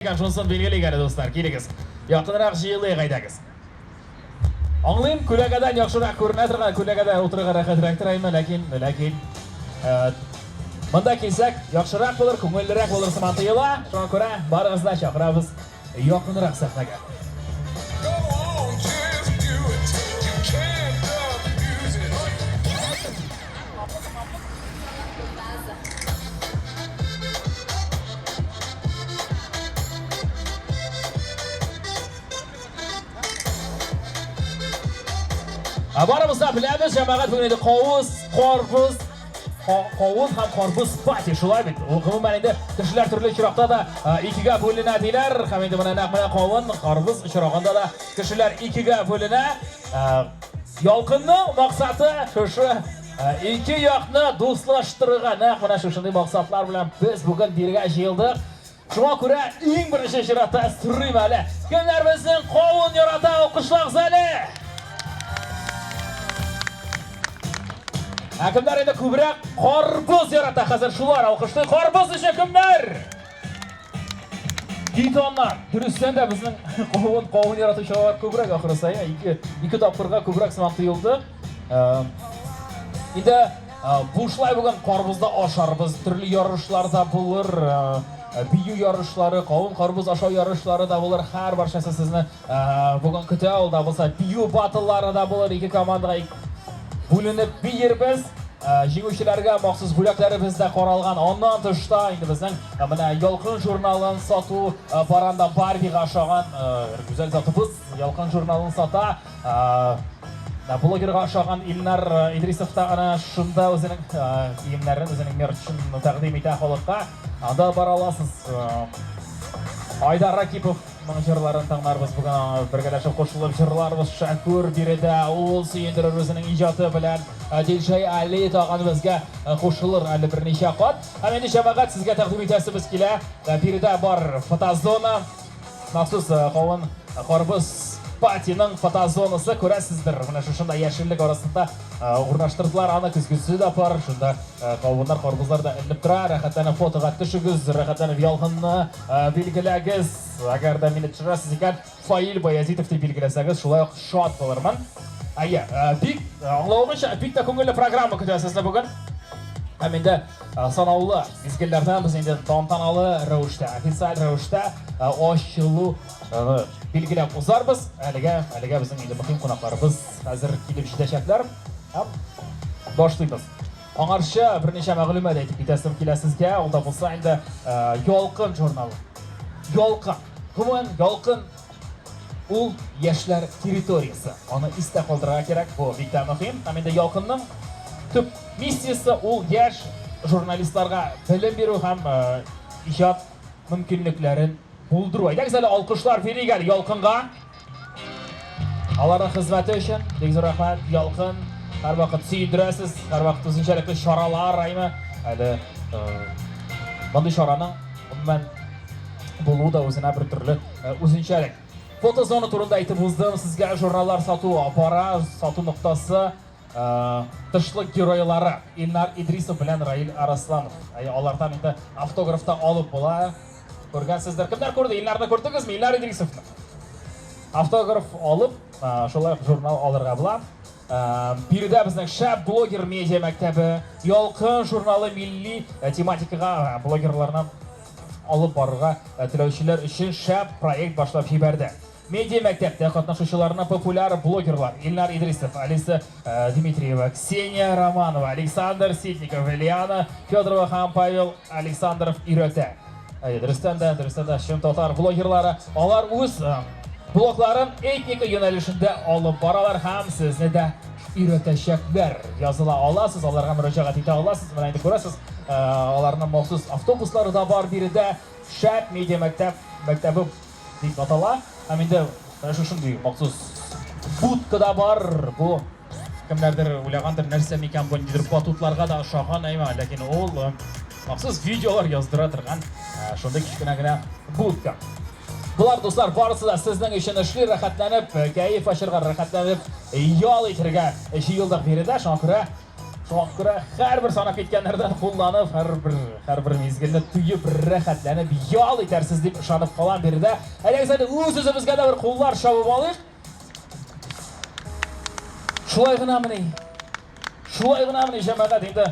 Şunsun belgeli dostlar, kelingіз. Yaqinroq jiyilib qaytamiz. Anglayman, ko'lagadan yaxshiroq ko'rinib turgan ko'lagada o'tirgan rahatroq turayman, lekin bunda kelsak, yaxshiroq bo'lar, ko'ngilliroq bo'lar siman tuyula. Shunga ko'ra, barimizni chaqiramiz yaqinroq sahnaga. Barımızda bilamiz, jamoat bugun qovuz, qorbuz ham qorbuz party shulay bit. Umuman endi kishilar turli chiroqda da ikkiga bo'linadilar. Ham endi mana naq qovun, qorbuz chirog'ida da kishilar ikkiga bo'lina. Yolqinning maqsadi shu ikki yoqni do'stlashtirgan. Naq mana shunday maqsadlar bilan biz bugun birga yig'ildik. Shunga ko'ra eng birinchi shiroqda sirrimali. Kimlar bizning qovun yorata o'qishloq zali. Kimlar endi ko'proq qorbuz yarata hozir shular o'qishdi. Qorbuz uchun kimlar? Gitonlar. Durustdan da bizning qovun yaratuvchilar ko'proq oxirsa, ikki topqirga ko'proq simoq tuyuldi. Endi bu shlay bo'lgan qorbuzda osharmiz, turli yorishlarda bo'lar, biyu yorishlari, qovun qorbuz oshav yorishlari da bo'lar. Har barchasi sizni bugun kuta oldi bo'lsa, biyu battllarida bo'lar, ikki komandaga bo'linib biz jinguvchilarga maxsus bo'laklari bizda qaralgan. Ondan tashqari endi bizning mana Yolqin jurnalini sotuv paranda Barbie'ga o'xshagan go'zal zotimiz Yolqin jurnalini sota blogerga o'xshagan Ilnar Idrisov da ana shunda o'zining kiyimlarini, o'zining merchini taqdim eta xalqqa. Unda bora olasiz. Aydar Rakipov jırlarini tanlarmiz bugun birgalashib qo'shilib jırlarimiz Shakur birida ul suyundirar o'zining ijodi bilan DJ Ali tog'amizga qo'shilib ali bir necha qat. Ham endi jamoat sizga taqdim etamiz kela. Birida bor fotozona maxsus qovun qorbuz partiyaning fotozonasi ko'rasizdir. Mana shunday yashillik orasida o'rnashtirdilar. Ana kuzgusida bor, shunda qovunlar, qorbuzlar da ilinib turar. Haqiqatan fotoga tushigiz, haqiqatan Yolqinni belgilagiz. Agarda meni tushirasiz ekan, Fail Bayazitov deb belgilasangiz, shulay shod bo'larman. Aya, big anglovchi, bitta ko'ngilli programma kutasizlar bugun. Ham endi sanoqli mezgillardan biz endi tantanali ravishda, ofitsial ravishda oshchilu belgilab uzarmiz. Haliga bizning endi muhim qo'noqlarimiz hozir kelib ishlashatlar. Boshlaymiz. Angarcha bir necha ma'lumot aytib ketasim kelasizga. Unda bo'lsa endi Yolqin jurnali. Yolqin. Umuman Yolqin u yoshlar territoriyasi. Uni isda qoldirishga kerak. Bu bitta muhim. Ham endi Yolqinning tub missiyasi u yosh jurnalistlarga bilim beru ham ijod mumkinliklarini buldiruv. Aytagizlar, olqishlar berigal Yolqinga. Ularning xizmati uchun bizga rahmat. Yolqin har vaqt suyundirasiz, har vaqt o'zinchalik choralar aymi. Hali bunday choraning umuman bo'luvda o'zina bir turli o'zinchalik. Fotozona turida aytib o'zdim sizga jurnallar sotuv opera, sotuv nuqtasi tishliq giroylari Ilnar Idrisov bilan Rail Araslanov. Ulardan endi avtografda olib bo'la. Ko'rgansizlar. Kimlar ko'rdi? Illarni ko'rdingizmi? Ilnar Idrisovni. Avtograf olib, shulay jurnal olirga bilan. Birida bizning Shab bloger media maktabi, Yolqin jurnali milliy tematikaga blogerlarni olib borishga tilovchilar uchun Shab proyekt boshlab yubordi. Media maktabda qatnashuvchilarning populyar blogerlar Ilnar Idrisov, Alisa Dmitrieva, Kseniya Romanova, Aleksandr Sitnikov, Eliana Fedorova ham Pavel Aleksandrov Irota. Durustanda shim totar blogerlari ular o'z bloklarini etnika yo'nalishida olib boralar, ham sizni da irotashaklar yozila olasiz, ularga murojaat eta olasiz. Mana endi ko'rasiz, ularning maxsus avtobuslarida bor. Birida Shab media maktabi deb ataladi. Ham endi mana shunday maxsus budkada bor. Bu kimlardir o'ylagandir narsa ekan, bu nidir batutlarga da o'xshagan emas, lekin u maxsus videolar yozdira turgan shunday kichkinagina budka. Bular do'stlar barisi sizning uchun ishli rahatlanib, kayf ashirga rahatlanib, yo'l itirga yildiq berida. Shunga ko'ra Шуңа күрә һәрбер санап киткәннәрдән кулланып, һәрбер мизгелне туеп, рәхәтләнеп, ял итәрсез дип ышанып калган биредә. Әйдәгез үз-үзебезгә дә бер куллар чабып алыйк. Шулай гынамыни җәмәгать инде.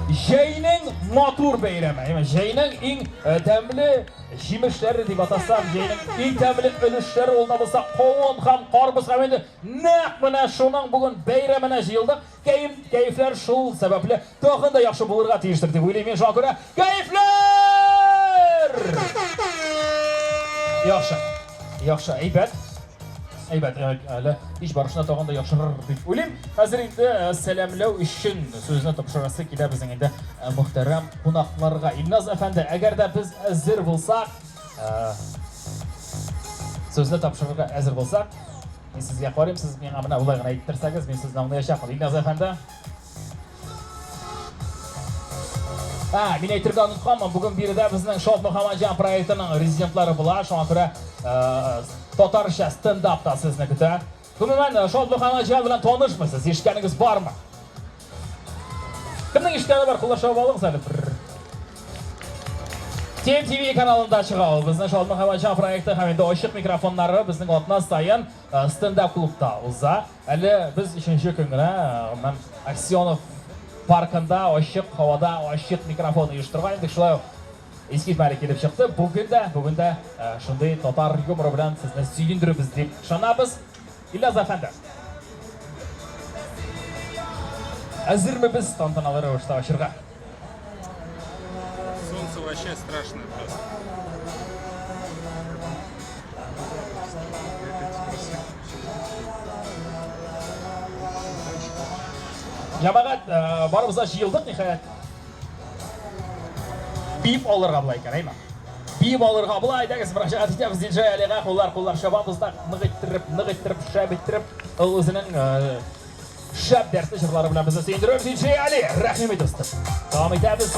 Җәйнең матур бәйрәме, җәйнең иң тәмле җимешләре дип атасам, җәйнең иң тәмле өлешләре ул да булса кавын һәм карбыз һәм инде нәкъ менә шуның бүген бәйрәменә җыелдык. Кәефләр шул сәбәпле тагын да яхшы булырга тиештер дип уйлыйм мин. Шуңа күрә кәефләр! Яхшы, әйбәт, әле иш барышына тагын да яхшырыр дип уйлыйм. Хәзер инде сәламләү өчен сүзне тапшырасы килә безнең инде мөхтәрәм кунакларга. Илназ әфәнде, әгәр дә без әзер булсак, сүзне тапшырырга әзер булсак, мин сезгә карыйм, сез миңа менә улай гына әйттерсәгез, мин сезне аңлаячакмын. Илназ әфәнде. Мин әйтергә онытканмын, бүген биредә безнең Шот Мөхәммәтҗан проектының резидентлары була. Шуңа күрә татарча стендап та сезне көтә. Гомумән Шот Мөхәммәтҗан белән танышмысыз, ишеткәнегез бармы? Кемнең ишеткәне бар, куллаша алыгыз әле. TMTV каналында чыга ул безнең Шот Мөхәммәтҗан проекты һәм инде ачык микрофоннары безнең атна саен стендап клубта уза. Әле без 3нче көн генә Аксенов паркында ачык һавада ачык микрофон оештырган идек. Шулай искитмәле килеп чыкты. Бүген дә шундый татар юморы белән сезне сөендеребез дип ышанабыз. Илназ әфәнде. Әзерме без тантаналы рәвештә ачырга? Солнце вообще страшное просто. Җәмәгать, барыбыз да җыелдык ниһаять. Бип алырга була икән, әйме? Бип алырга була, әйдәгез, мөрәҗәгать итәбез диҗәй Алига, куллар чабабыз да нык иттереп, шәп иттереп, ул үзенең шәп дәртле җырлары белән безне сөендерер. Диҗәй Али, рәхим ит достым. Дәвам итәбез.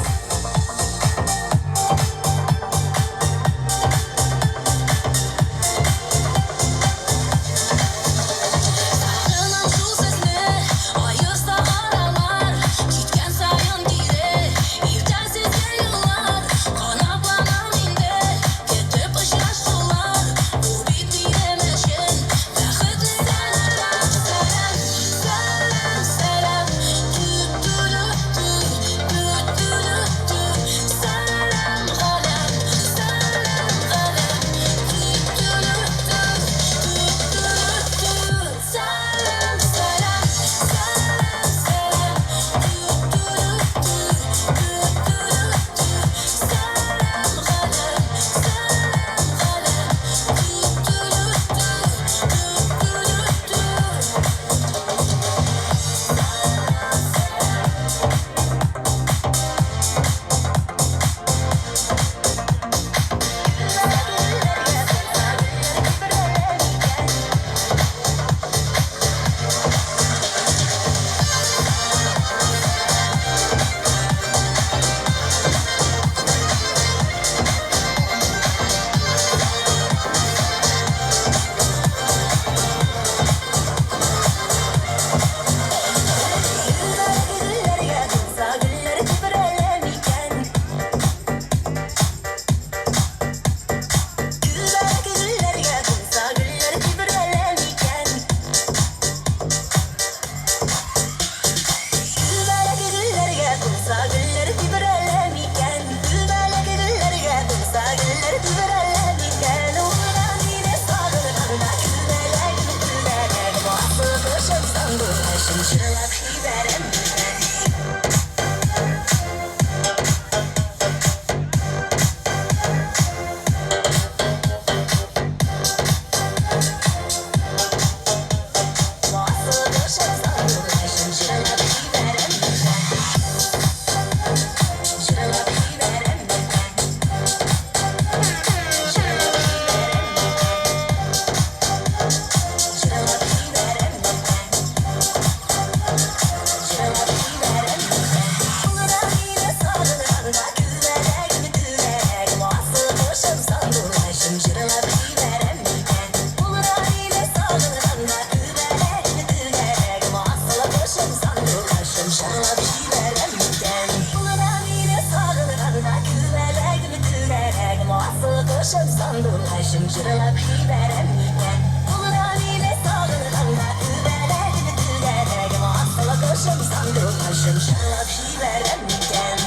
koşup sandım taşım çırılıp giderim iken Buldan ile sağlığında übelerimi tüderim Asla koşup sandım taşım çırılıp giderim iken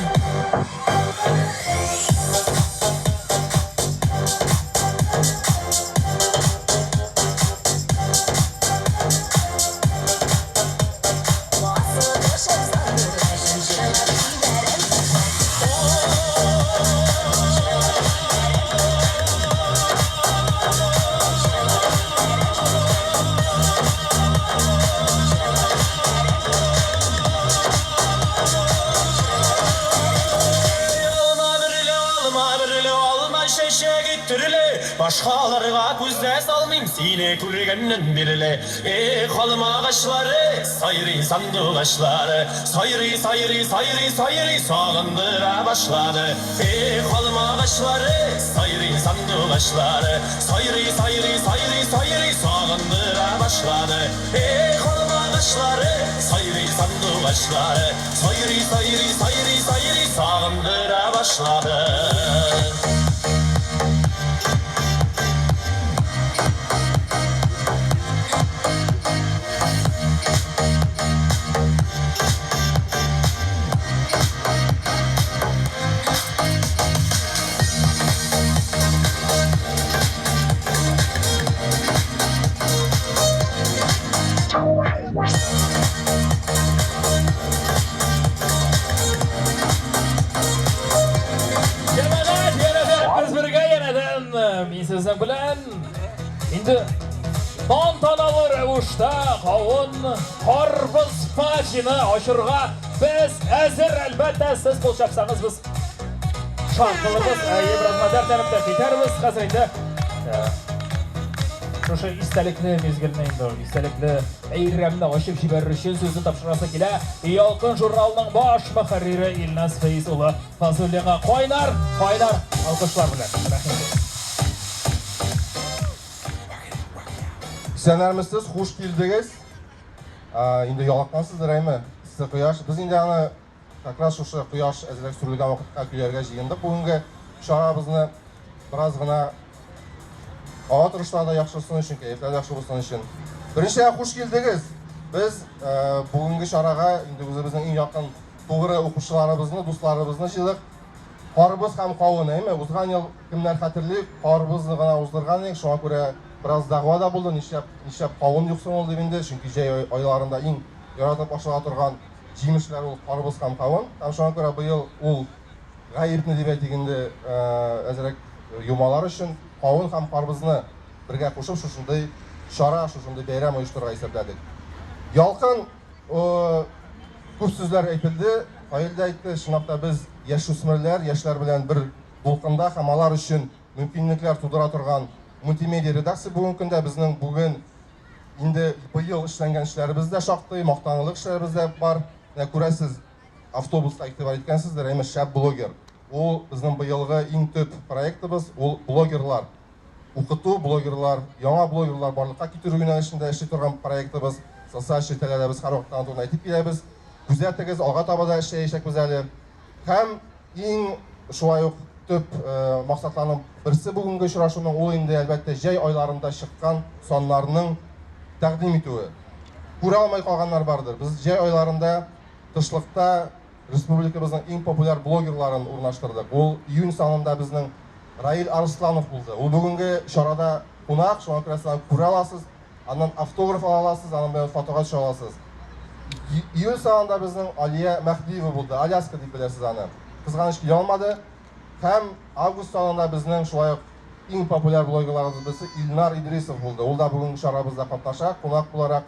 Başkalarına gözde salmayım seni kurgenden birle Kalma ağaçları sayri sandık ağaçları Sayri sayri sayri sayri sağındıra başladı Kalma ağaçları sayri sandık ağaçları Sayri sayri sayri sayri sağındıra başladı Kalma ağaçları sayri sandık ağaçları Sayri sayri sayri sayri sağındıra başladı Sizin bilen indi tantanalı rəvişdə qavun qarpız façini aşırğa biz hazır əlbəttə siz bol çapsanız biz şarkılarımız biraz madar tərəfdə biteriz hazır indi şu istelikli mezgilini indi istelikli eyramda aşıp jiberir üçün sözü tapşırası kile Yalqın jurnalının baş müharriri İlnaz Feyzoğlu Fazıllığa qaynar alqışlar bilen İstənlərmisiniz, xoş geldiniz. İndi yalaqansız rəymi, isti quyosh. Biz indi kakras şu quyosh əzrək sürülgən vaqtqa kuyərgə jiyindik. Bugünkü şarabımızı biraz gına hava turuşlarda yaxşısın üçün, keyiflər yaxşı olsun üçün. Birinchidən xoş geldiniz. Biz bugünkü şarağa indi özümüzün ən yaxın to'g'ri o'quvchilarimizni, do'stlarimizni jiydik. Qorimiz ham qovun, mi? O'tgan yil kimlar xatirli qorimizni g'ana o'zdirgan edik. Shunga ko'ra biraz dağvada buldu, nişap qavun yo'qsin oldu endi, chunki jay oylarında eng yaratib boshqa turgan jemishlar ol qarpız ham qavun. Ham shunga ko'ra bu yil ul g'ayibni deb aytganda azrak yumalar uchun qavun ham qarpizni birga qo'shib shunday shara, shunday bayram uyushtirib hisobladik. Yalqin ko'p so'zlar aytildi, Qoyilda aytdi, shunaqda biz yoshlar bilan bir to'lqinda hamalar uchun mumkinliklar tug'dira turgan multimedia redaksiya bugungi kunda bizning bugun endi bu yil ishlangan ishlarimizda shaqtiy maqtanliq ishlarimizda bor. Ko'rasiz, avtobusda e'tibor etgansizlar, emas shab bloger. U bizning bu yilgi eng top proyektimiz, u blogerlar. O'qituv blogerlar, yangi blogerlar borliqqa keltirish yo'nalishida ishlab turgan proyektimiz. Sosial shetlarda biz har vaqt to'g'ri aytib kelamiz. Kuzatigiz olg'a tobada ishlayishak bizali. Ham eng shunday top maqsadlarning birisi bugungi uchrashuvning o'yinda albatta jay oylarında chiqqan sonlarning taqdim etuvi. Ko'ra olmay qolganlar bordir. Biz jay oylarında qishliqda respublikamizning eng populyar blogerlarini o'rnashtirdik. U iyun sonida bizning Rail Arslanov bo'ldi. U bugungi ishorada qo'noq, shunga ko'ra olasiz, andan avtograf ola olasiz, andan bilan fotograf tusha olasiz. Iyun sonida bizning Aliya Mahdiyeva bo'ldi. Alyaska deb bilasiz ana. Qizg'anishga olmadi. Hem avgust sonida bizning shunday eng populyar blogerlarimiz birisi Ilnar Idrisov bo'ldi. U da bugungi sharabimizda qatnashadi, qo'noq bo'larak,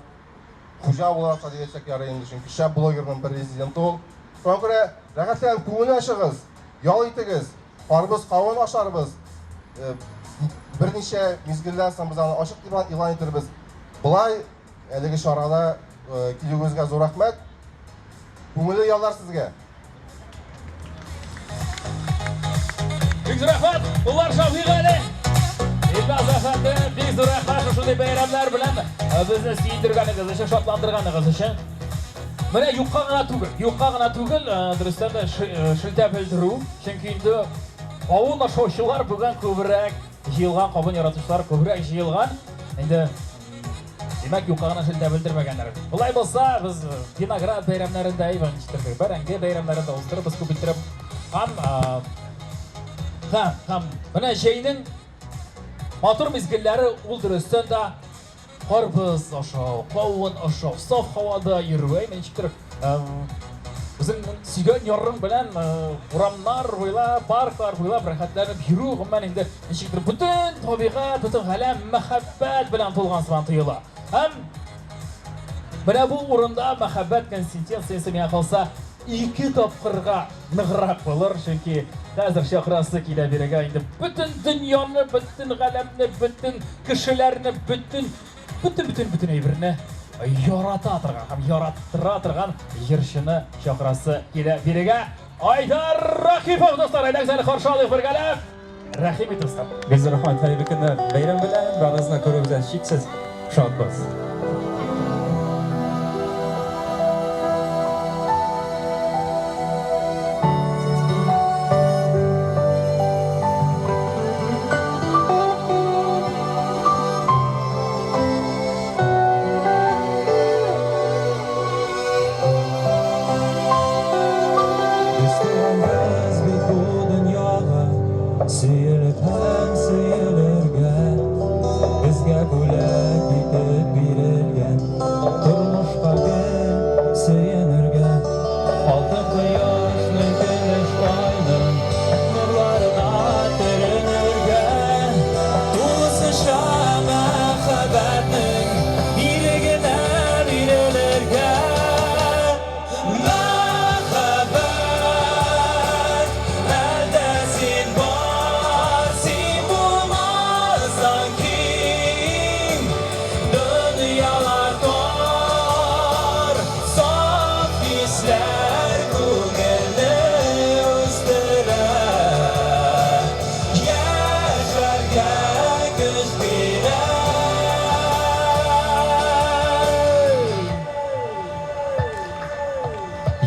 xo'ja bo'larak deb aytsak kerak endi, chunki shab blogerning bir rezidenti ol. Shunga ko'ra, rag'atdan ko'ngil ochig'iz, yol itigiz, qarpız qovun osharmiz. Bir necha mezgildan so'ng biz uni ochiq deb e'lon etirmiz. Bulay haligi sharada kelingizga zo'r rahmat. Ko'ngilli yollar sizga. Büyük rahmat, bunlar Şafiqali. İlbaz efendi, büyük rahmat şunday bayramlar bilan bizni siydirganiz uchun, shotlantirganingiz uchun. Mana yuqqa g'ana tugul, durustdan shilta bildiruv, chunki endi Кавын ашаучылар бүген күбрәк җыелган, кавын яратучылар күбрәк җыелган. Инде демәк юкагына шелтә белдермәгәннәр. Булай булса, без виноград бәйрәмнәрендә иванчтырбыз, бәрәңге бәйрәмнәрендә уздырыбыз күп иттереп. Һәм менә җәйнең матур мизгелләре ул дөрестән дә карбыз ашау, кавын ашау, саф һавада йөрү, ничектер үзең сөйгән ярың белән урамнар буйлап, парклар буйлап рәхәтләнеп йөрү, гомумән инде ничектер бүтән табигать, бүтән галәм мәхәббәт белән тулган сыман тоела. Һәм менә бу урында мәхәббәт консистенциясе миңа калса 2 тапкырга ныграк булыр, чөнки хәзер чакрасы килә бирегә инде бүтән дөньяны, бүтән галәмне, бүтән кешеләрне, бүтән әйберне ярата торган һәм яраттыра торган җырчыны чакрасы килә бирегә. Айдар Рахипов, достар, әйдәгез каршы алыйк бергәләп. Рәхим итегез. Без рәхмәт, хәерле көннәр. Бәйрәм белән барыгызны күрүгезгә чиксез шатбыз.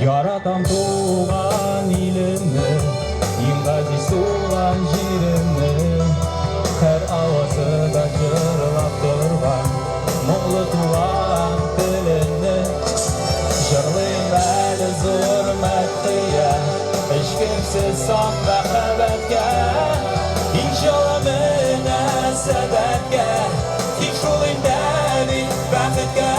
Yaratan tuğan ilimni, imgazi suğan jirimni, her avazıda jırlap turgan, muğlu tuğan tilini, jırlayım bəli zürmətliyə, eşkimsiz saf məxəbətgə, inşallah münəsəbətgə, tikşulayım dəli bəxtgə.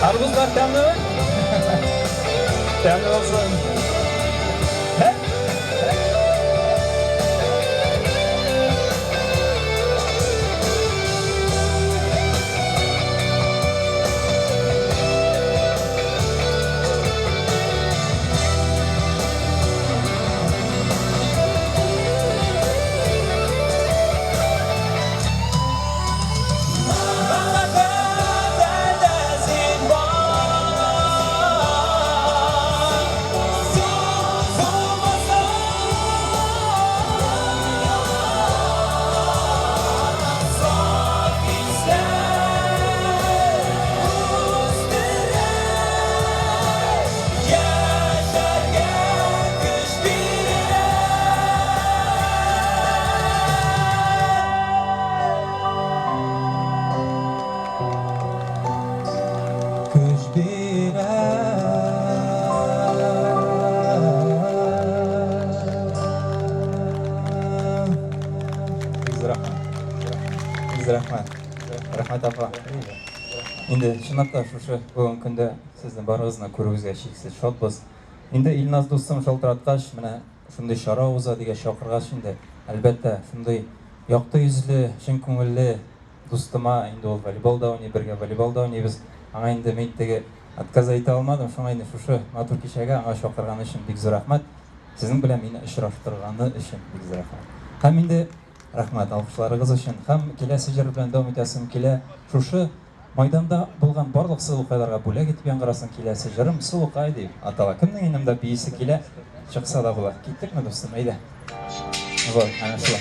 Arbuzlar temiz mi? Temiz olsun. Рахмат апа. Инде чынлапта шушы бүгүнкү күндө сиздин барыгызды көрүүгүзгө чексиз шатбыз. Инде Илназ дустум шалтыраткач, мене ушундай шара уза деген чакыргач, инде албетте ушундай якты yüzлүү, чын көңүллүү дустума инде ол волейболдо ойнойт, бирге волейболдо ойнойбуз. Ага инде мектептеги Отказ айта алмадым, шоңа енді шушы матур кешеге аңа шақырғаны үшін бик зор рахмат. Сіздің білем мені ұшыраштырғаны үшін бик зор рахмат. Һәм инде рахмат алқышларыгыз үшін. Һәм келесі жер белән дәвам итәсем килә. Шушы майданда булган барлык сылуқайларга бүләк итеп яңгырасын киләсе җырым сылуқай дип атала. Кемнең инемдә биисе килә, чыкса да була. Киттекме достым, әйдә. Вот, ana шулай.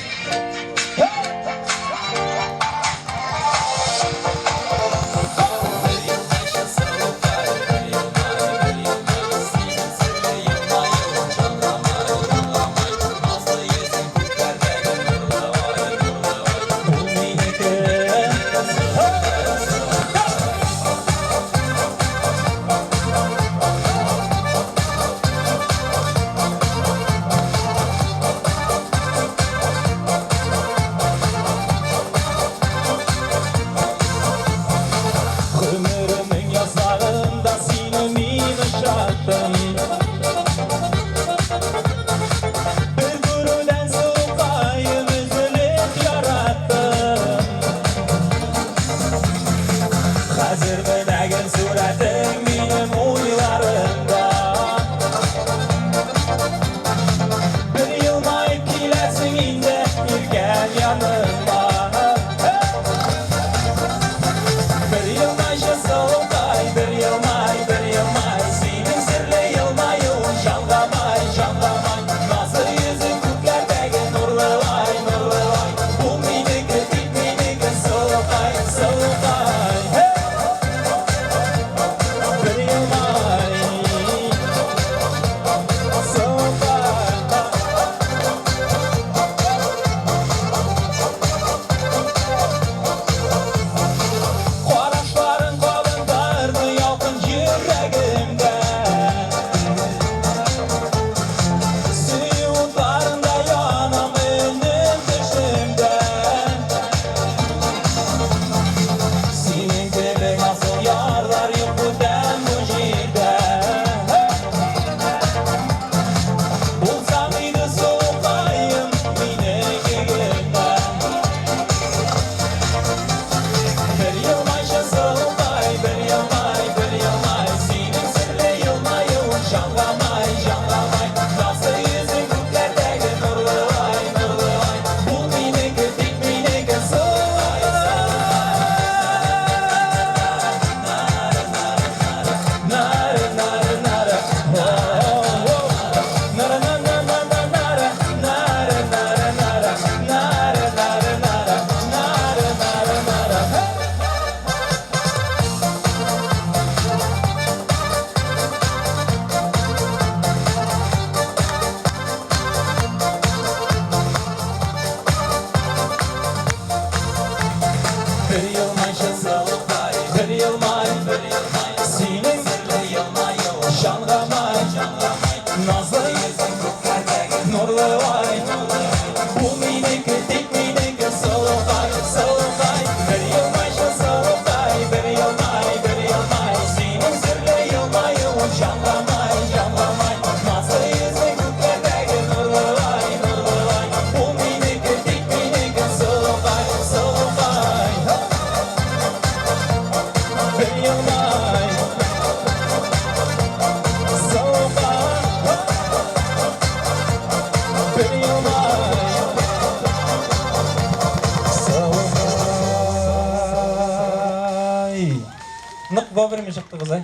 Нық бабырмен шықтыңыз, ай?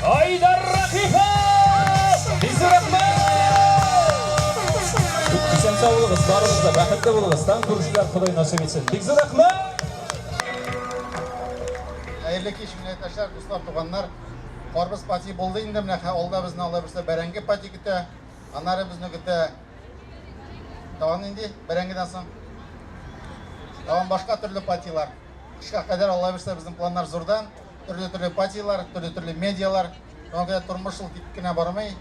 Айдар Рахипов! Бизі рахмет! Исен сау болыңыз, барыңызда, бақытты болыңыз. Таң көрушілер Құдай насып етсін. Бизі рахмет! Әйірлі кеш мінеташар, достар, туғандар. Қарбыз пати болды енді мінеқа, олда біздің алла бірсе бәрәңгі пати күті, анары біздің күті. Тауан енді бәрәңгіден соң. Тауан башқа түрлі патилар. Қышқа қадар алла бірсе біздің пландар зұрдан. Түрлі патилар, түрлі медиалар. Оңға тұрмыш жыл теккіне бармай,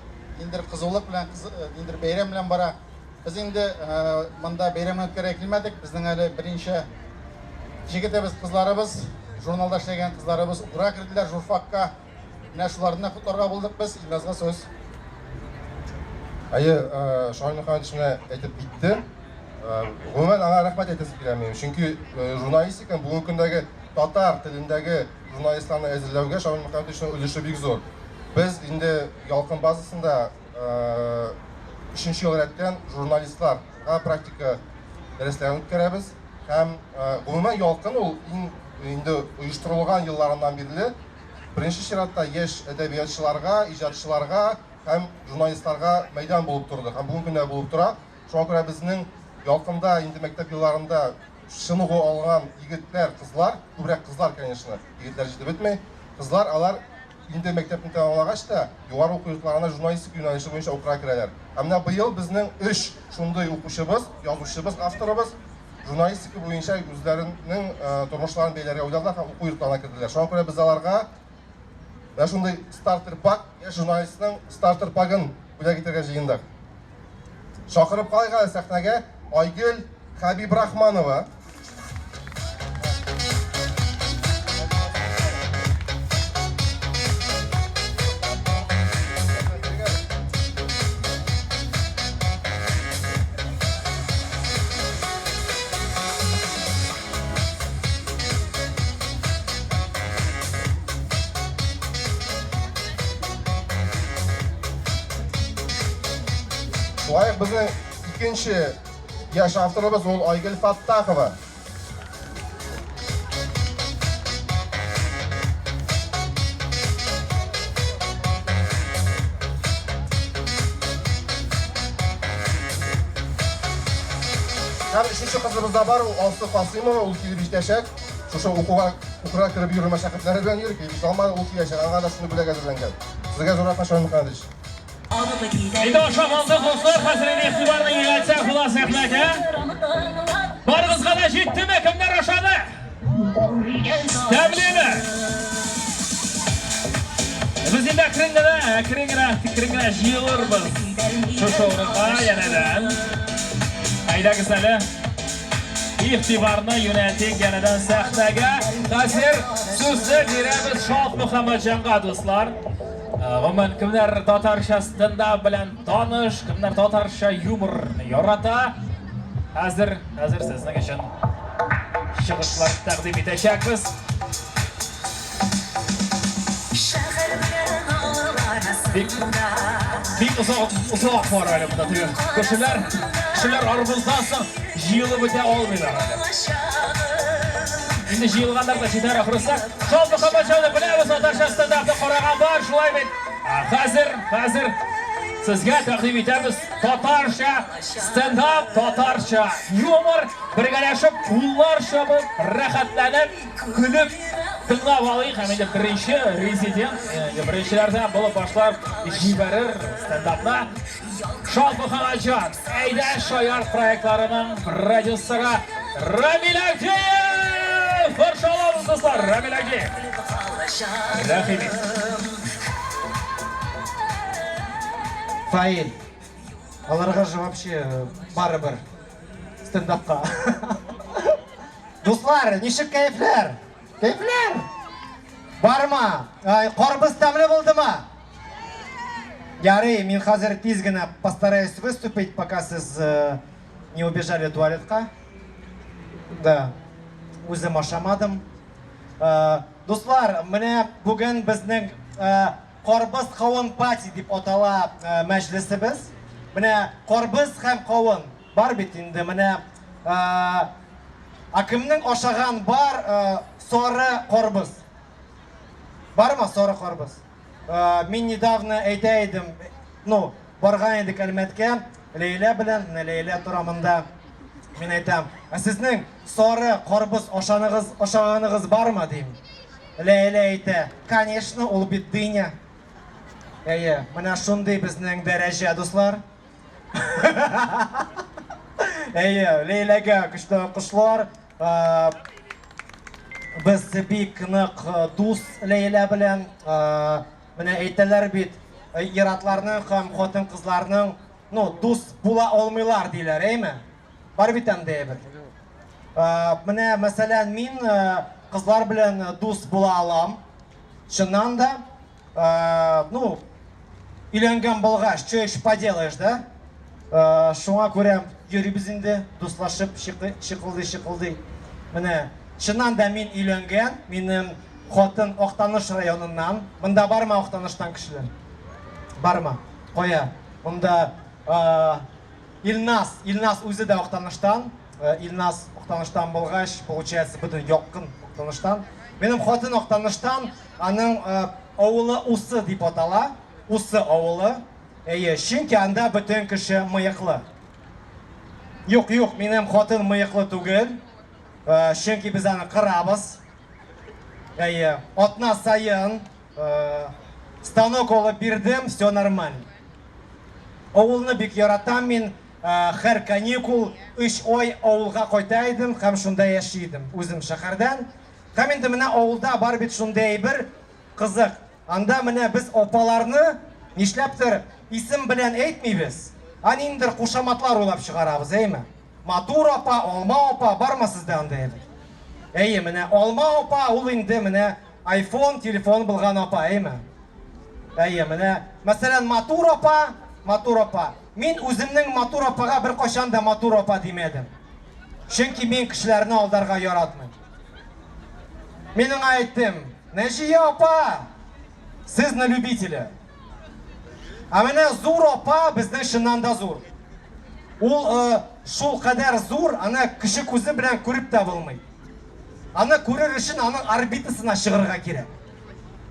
ендір қызулық білен, ендір бейрем білен бара. Біз енді мұнда бейрем өткері әкілмедік. Біздің әлі бірінші жегеті біз қызларыбыз, журналда ішлеген қызларыбыз ұра кірділер журфаққа. Міне шуларына құтларға болдық біз, Илназға сөз. Айы, Шайны Хан ішіне әйтіп бітті. Ғөмен аңа рахмет әйтесіп келемеймін. Çünkü журналистиканың бүгінгі күндегі татар телендәге журналистларны әзерләүгә Шамил Мөхәммәтовичның өлеше бик зур. Без инде ялкын базасында 3нче ел рәттән журналистларга практика дәресләрен үткәрәбез. Һәм гомумән ялкын ул инде оештырылган елларыннан бирле беренче чиратта яшь әдәбиятчыларга, иҗатчыларга һәм журналистларга мәйдан булып торды. Һәм бүгенге көндә булып тора. Шуңа күрә безнең ялкында инде мәктәп елларында шыныгы алган егетләр, кызлар, күбрәк кызлар, конечно, егетләр җитеп бетмәй. Кызлар алар инде мәктәпне тәмамлагач та югары уку йортларына журналистика юнәлеше буенча укырга керәләр. Һәм менә быел безнең 3 шундый укучыбыз, язучыбыз, авторыбыз журналистика буенча үзләренең тормышларын бәйләргә уйладылар һәм уку йортларына керделәр. Шуңа күрә без аларга менә шундый стартер пак, яшь журналистның стартер пагын бүләк итәргә җыендык. Шакырып калыйк әле сәхнәгә Айгөл Хәбибрахманова. Шулай ук безнең икенче яшь авторыбыз ул Айгөл Фаттахова. Һәм өченче кызыбыз да бар, ул Алсу Касыймова, ул килеп җитәчәк. Шушы укуга кереп йөрү мәшәкатьләре белән йөрик. Без алмады ул киләчәк, аңа да шуны бүләк әзерләнгән. Сезгә зур рәхмәт, Шамил Мөхәммәтович. Endi oşamalda dostlar, hazırlayın ixtibarını yığılacaq xulas səhnəyə. Barınız qana jetdimi, kimlər aşadı? Təbliğini. Biz indi kiringina jiyılırmız. Şu şovrunğa yenədən. Ayda güzəli. İxtibarını yönəltik yenədən səhnəyə. Hazır sözü dirəmiz Şad Muhammadjanğa dostlar. Гоман kimlər татарча стендап белән таныш, kimlər татарча юморны ярата. Хәзер сезнең өчен чыгышлар тәкъдим итәчәкбез. Бик озак бар әле монда теге. Кешеләр арбыздан соң җыелып бетә алмыйлар. Инде җыелганнар да җитәр ахрысы. Шад Мөхәммәтҗанны беләбез, татарча стендапны караган бар, шулай бит. Хәзер сезгә тәкъдим итәбез татарча стендап, татарча юмор, бергәләшеп, куллар чабып, рәхәтләнеп, көлеп тыңлап алыйк. Һәм инде беренче резидент, беренчеләрдән булып башлап җибәрер стендапны Шад Мөхәммәтҗан, әйдә шаяр проектларының продюсеры Рамил Агдиев. Баршаларыбыз достар, Рамил Агдиев. Рәхимет. Фаил, аларга же вообще барыбер стендапка. Дуслар, ничек кайфләр? Кайфләр? Барма? Карбыз тәмле булдымы? Ярый, мин хәзер тиз генә постараюсь выступить, пока сез не убежали туалетка. Да, үзем ашамадым. Дуслар, менә бүген безнең Карбыз кавын пати дип атала мәҗлесебез. Менә карбыз һәм кавын бар бит инде. Менә кемнең ашаган бар сары карбыз? Бармы сары карбыз? Мин недавно әйтә идем, барган идек Әлмәткә, Ләйлә белән, Ләйлә турамында. Мин әйтәм, сезнең сары карбыз ашаганыгыз бармы дим. Ләйлә әйтә, конечно, ул бит дыня. Әйе, менә шундый безнең дәрәҗә, дуслар. Әйе, Ләйләгә көчле кошлар. Без бик нык дус Ләйлә белән. Менә әйтәләр бит, иратларның һәм хатын-кызларның, дус була алмыйлар диләр, әйме? Бар бит әндә бер. Менә мәсәлән, мин кызлар белән дус була алам. Чыннан да, өйләнгән булгач, что ж поделаешь, да? Шуңа күрә йөрибез инде, дуслашып, шикылдый. Менә Чыннан да мин өйләнгән, минем хатын Актаныш районыннан. Монда барма Актаныштан кешеләр? Барма. Кая? Монда Илнас үзе дә Актаныштан. Илнас Актаныштан булгач, получается, бөтен якын Актаныштан. Минем хатын Актаныштан, аның авылы Усы дип атала. Усы авылы. Чөнки анда бөтен кеше мыеклы. Юк, минем хатын мыеклы түгел. Чөнки без аны кырабыз. Атна сайын станок алып бирдем, все нормально. Авылны бик яратам мин. Һәр каникул 3 ай авылга кайта идем һәм шунда яши идем. Үзем шәһәрдән. Һәм инде менә авылда бар бит шундай бер кызык. Анда менә без апаларны нишләптер исем белән әйтмибез. Аниндер кушаматлар уйлап чыгарабыз, әйме? Матур апа, Алма апа, бармы сездә анда? Менә Алма апа, ул инде менә iPhone телефон булган апа, әйме? Менә, мәсәлән, Матур апа. Мин үземнең Матур апага бер кашан да Матур апа димәдем. Чөнки мин кешеләрне алдарга яратмыйм. Минең әйттем, Нәҗия апа, сез на любителя. Менә зур апа безнең чыннан да зур. Ул шул кадәр зур, аны кеше күзе белән күреп тә булмый. Аны күрер өчен аның орбитасына чыгырга кирәк.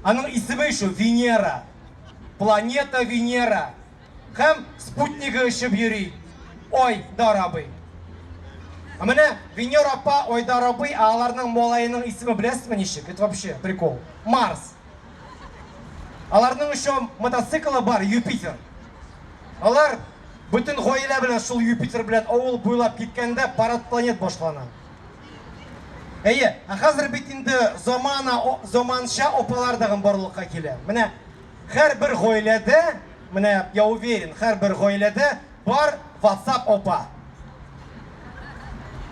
Аның исеме шу Венера. Планета Венера. Һәм спутнигы очып йөри. Ой, дарабый. Менә Венера апа, ой, дарабый, аларның малайының исеме беләсезме ничек? Это вообще прикол. Марс. Аларның еще мотоциклы бар, Юпитер. Алар бөтен гаилә белән шул Юпитер белән авыл буйлап киткәндә парад планет башлана. Хәзер бит инде заманча апалар дагы барлыкка килә. Менә һәр бер гаиләдә, менә я уверен, һәр бер гаиләдә бар WhatsApp апа.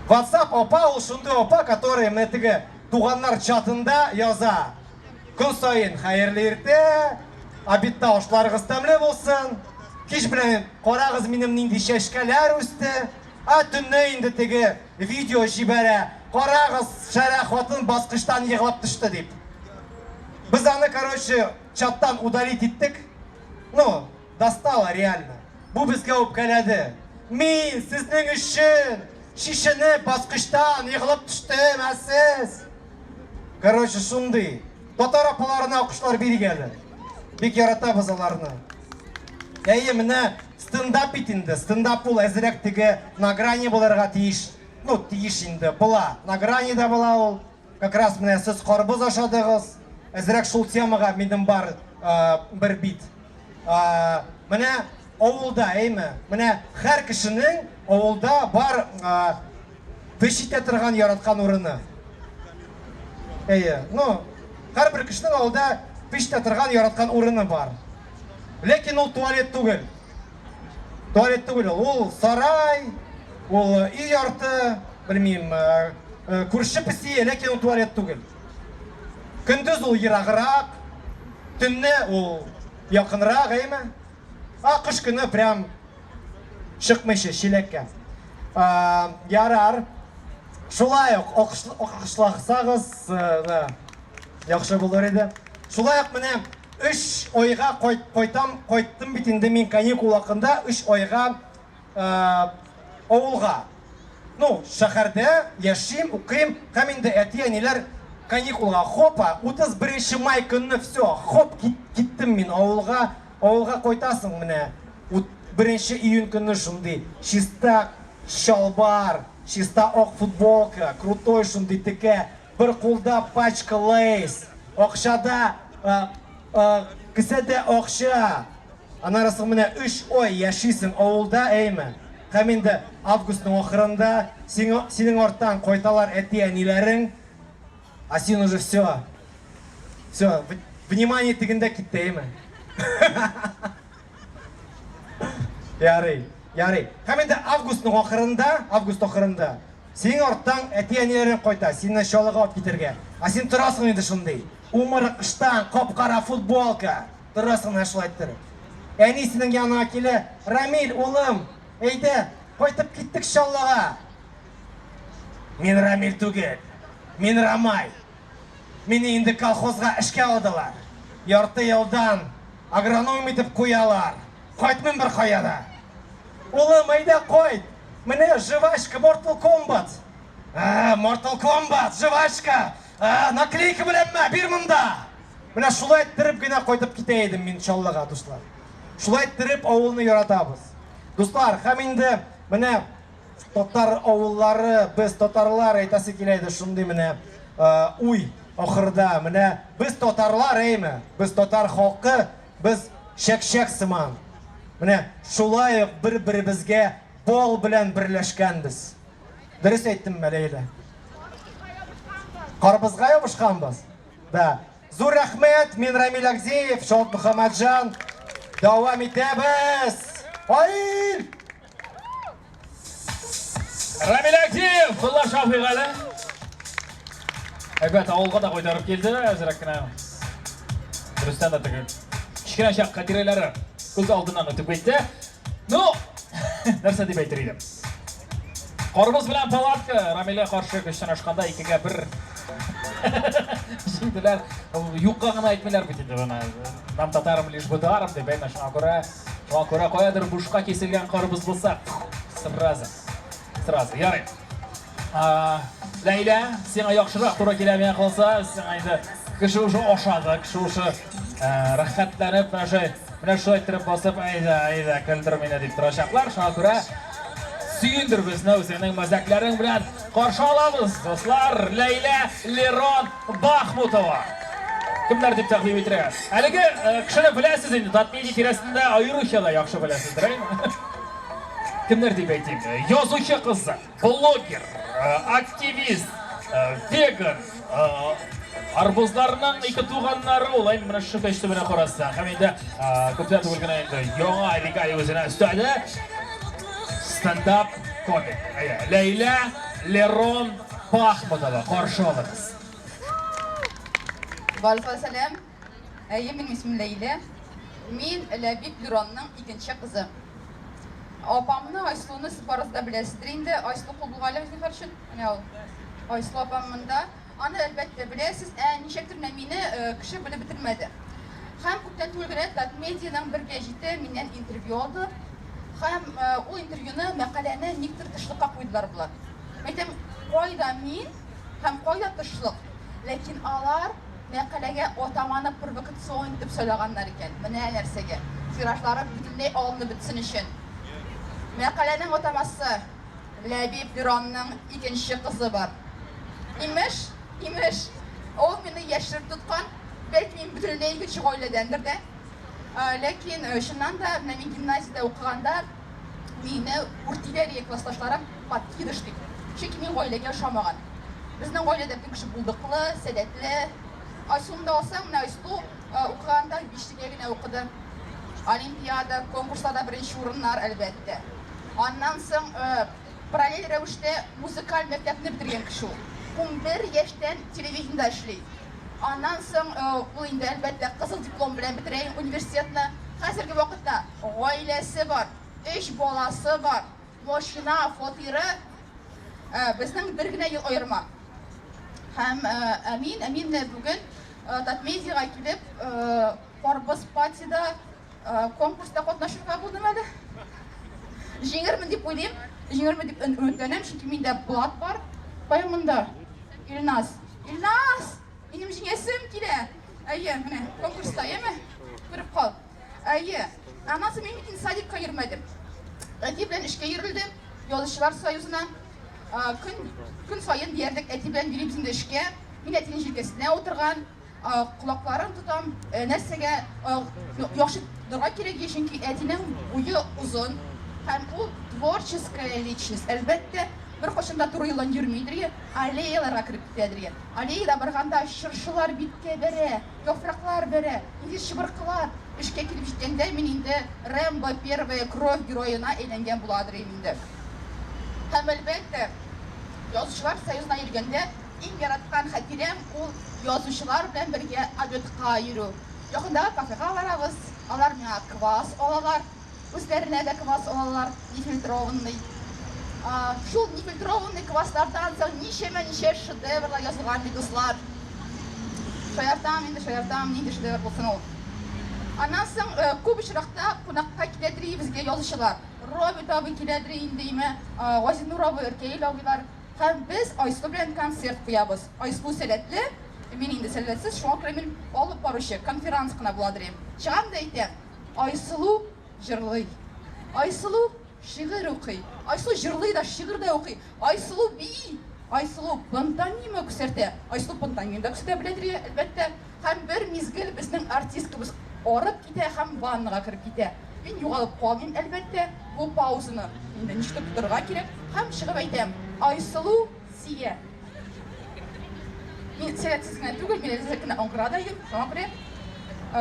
WhatsApp апа ул шундый апа, который менә теге туганнар чатында яза. Көн сайын хәерле иртә, обедта ашларыгыз тәмле булсын. Кич белән карагыз минем нинди чәчкәләр үсте. Төнне инде теге видео җибәрә. Карагыз, шәрә хатын баскычтан егылып төште дип. Без аны, короче, чаттан удалить иттек. Ну, достало реально. Бу безгә үпкәләде. Мин сезнең өчен шишене баскычтан егылып төштем, сез. Короче, шундый. Татар апаларына акышлар биргәле. Бик яратабыз аларны. Менә стендап бит инде. Стендап ул әзрәк теге на грани булырга тиеш. Ну, тиеш инде була. На грани да була ул. Как раз менә сез карбыз ашадыгыз. Әзрәк шул темага минем бар бер бит. Менә авылда, менә һәр кешенең авылда бар пешитә торган яраткан урыны. Ну, һәр бер кешенең авылда пешитә торган яраткан урыны бар. Ләкин ул туалет түгел. Туалет түгел, ул сарай, ул үй ярты, белмим, күрше песи, ләкин ул туалет түгел. Көндез ул ераграк, төнне ул якынрак, Кыш көне прям чыкмыйча чиләккә. Ярар. Шулай ук акышласагыз, яхшы булыр иде. Шулай ук менә 3 айга кайттым бит инде мин каникул вакытында 3 айга авылга. Ну, шәһәрдә яшим, укыйм, һәм инде әти-әниләр каникулга хопа, 31 май көнне все, хоп киттем мин авылга. Авылга кайтасың менә. 1 июнь көнне шундый чиста шалбар, чиста ак футболка, крутой шундый текә, бер кулда пачка лейс, акчада кесәдә акча. Анарысы менә 3 ай яшисең авылда, Һәм инде августның ахырында синең арттан кайталар әти-әниләрең, син уже все, внимание тегендә китте, Ярый. Һәм инде августның ахырында, синең арттан әти-әниләрең кайта, сине чалыга алып китергә. Син торасың инде шундый. Умыры кыштан, кап-кара футболка. Торасың шулай торып. Әни синең янына килә, Рамил, улым, әйдә, кайтып киттек чаллыга. Мин Рамил түгел. Мен Рамай. Мені енді колхозға ішке алдылар. Ярты елдан агроном етіп қоялар. Қайтмен бір қояда. Улы майда қойд. Міне жвачка Mortal Kombat. Mortal Kombat, жвачка. Наклейка білем ма, бір мұнда. Міне шулай тіріп гіне қойдып кетейдім мен шаллаға, достар. Шулай тіріп ауылны яратабыз. Достар, хаминді міне тотар ауыллары, біз тотарлар айтасы келейді шынды міне уй, ақырда міне біз тотарлар әймі, біз тотар халқы, біз шек-шек сыман. Міне шулай бір-бірімізге бол білән бірләшкәнбіз. Дұрыс айттым мәлейлі. Қарбызға ебішқанбыз. Да. Зур рахмет, мен Рамил Агдеев, Шолт Мұхамаджан. Давам етебіз. Айыл! Рамил Агдеев, құлла шафиғалы. Әбәт ауылға да қойдарып келді, әзірек кіна. Дұрыстан да түгі. Кішкіна шақ қатирелері көз алдынан өтіп кетті. Ну, нәрсе деп айтыр едім. Қарбыз білән палатка, Рамиле қаршы көштен ашқанда 2-ге 1. Жеңділер, юққа ғана айтмелер бітеді. Нам татарым лиш бұдарым деп әйме шуңа көре қоядыр бұшқа кеселген қарбыз болса. Сразу, ярай. Ләйлә, сен аяқшырақ тура келемей қалса, сен айды кіші ұшы ошады, кіші ұшы рахаттанып, міне шулай тұрып басып, айда, күлдір мені деп тұрашақлар. Шуңа көре сүйіндір біздің өзінің мазакларың білән қаршы аламыз, достар. Ләйлә Лерон Бахмутова. Кімдер деп тақдим етірек? Әлігі кішіні біләсіз енді, Татмеди тересінде айырушыда яқшы біләсіздір, әйме? Кімдер деп айтайым? Язушы қызы, блогер, активист, веган, арбузларының 2 туғанлары олайын мұны шықешті мені қорасы. Қаменде көптен түгілген әйінді яңа регалия өзіне үстәді. Стендап комик. Ләйлә Лерон Бахмутова. Қаршы олыңыз. Балықа сәлем. Менің исмім Ләйлә. Мен Ләбиб Леронның 2-ші қызы. Апамны Айслуны сыпарызда білесіздер енді. Айслу құлбылғалы өзіне қаршын. Айслу апамында. Аны әлбәтті білесіз. Нешектір мені кіші білі бітірмеді. Хәм көптен түгілген Татмедияның бір гәжеті менен интервью алды. Хәм ол интервьюны, мәқаләні нектір тышлыққа қойдылар бұлар. Мәйтем, қойда мен, хәм қойда тышлық. Ләкин алар мәқаләге отаманы провокацион деп сөйләғандар екен. Менә нәрсеге. Тирашлары бүтінлей алынып бітсін үшін. Мәқаләнің отамасы Ләбиб Леронның 2-ші қызы бар. Имеш, ол мені яшырып тұтқан, бәлкі мен бүтінлей 2-ші ғойледендір де. Ләкин шыннан да мен гимназияда оқығанда мені артиллерия классташларым подкидыш дейді. Чеки мен ғойлеге ұшамаған. Біздің ғойледе кіші бұлдықлы, сәдетлі. Айсуында олсаң, мына Айсу оқығанда 5-ге гіне оқыды. Олимпиада, конкурстарда 1-ші орындар әлбәтті. Аннан соң параллель рәвіште музыкаль мектепні бітірген кіші. 11 яштен телевизионда эшлейді. Аннан соң бұл енді әлбәтті қызыл диплом білен бітірейін университетіні. Қазіргі уақытта ғойлесі бар, 3 баласы бар, машина, фотиры біздің біргіне ел ойырма. Хәм әмин бүгін Татмедияға келіп, Қарбыз патида конкурста қатнашуға болдым әлі. Жеңірмін деп ойлайым, жеңірмін деп үміттенем, çünkü менде блат бар. Байымында, Илназ. Менің жеңесім келе. Міне, конкурста, көріп қал. Анасы мен метін садикқа ермәдім. Әти білән ішке ерілдім, Yazıcılar Союзынан. Күн сайын дердік әти білән беремізінде ішке. Мен әтінің желкесіне отырған, құлақларын тұтам, нәрсеге яқшы дұрға керек, çünkü әтінің ойы ұзын. Һәм ол творческая личность. Әлбәтте, бір қошында тұры елан жүрмейдірге, аллеяларға кіріп кетедірге. Аллеяда барғанда шыршылар битке бәрі, яфрақлар бәрі, енді шыбырқылар. Ішке келіп жеткенде мен енді Рэмбо первая кровь герояна әйленген бұладыр емінде. Һәм әлбәтте, Yazıcılar Союзына ергенде ең яратқан хатирем ол yazıcılar білән бірге обедқа йөрү. Жақындағы кафеға барабыз, алар миңа квас алалар, үзләренә дә квас алалар, нефильтрованный. Шул нефильтрованный квастардан соң неше шедеврлар жазылған бит дуслар. Шаяртам, нинди шедевр болсын ул. Анан соң күп очракта кунакка киләдер безгә язучылар. Роберт абый киләдер индеме, Газинур абый, Эркәйл абыйлар. Һәм без Айсу белән концерт куябыз. Айсу сәләтле, мин инде сәләтсез, шуңа күрә мин алып баручы конферанс кына буладыр. Чыгам да әйтәм, Айсылу җырлый. Айсылу шигырь укый. Айсылу җырлый да, шигырь дә укый. Айсылу бии. Айсылу пантомима күрсәтә. Айсылу пантомима да күрсәтә беләдер, әлбәттә. Һәм бер мизгел безнең артисткабыз арып китә һәм ваннага кереп китә. Мин югалып калмыйм, әлбәттә, бу паузаны инде ничек тотырга кирәк. Һәм чыгып әйтәм, Айсылу сия. Мин сәләтсез генә түгел, мин әзеркенә аңгырада идем, шуңа күрә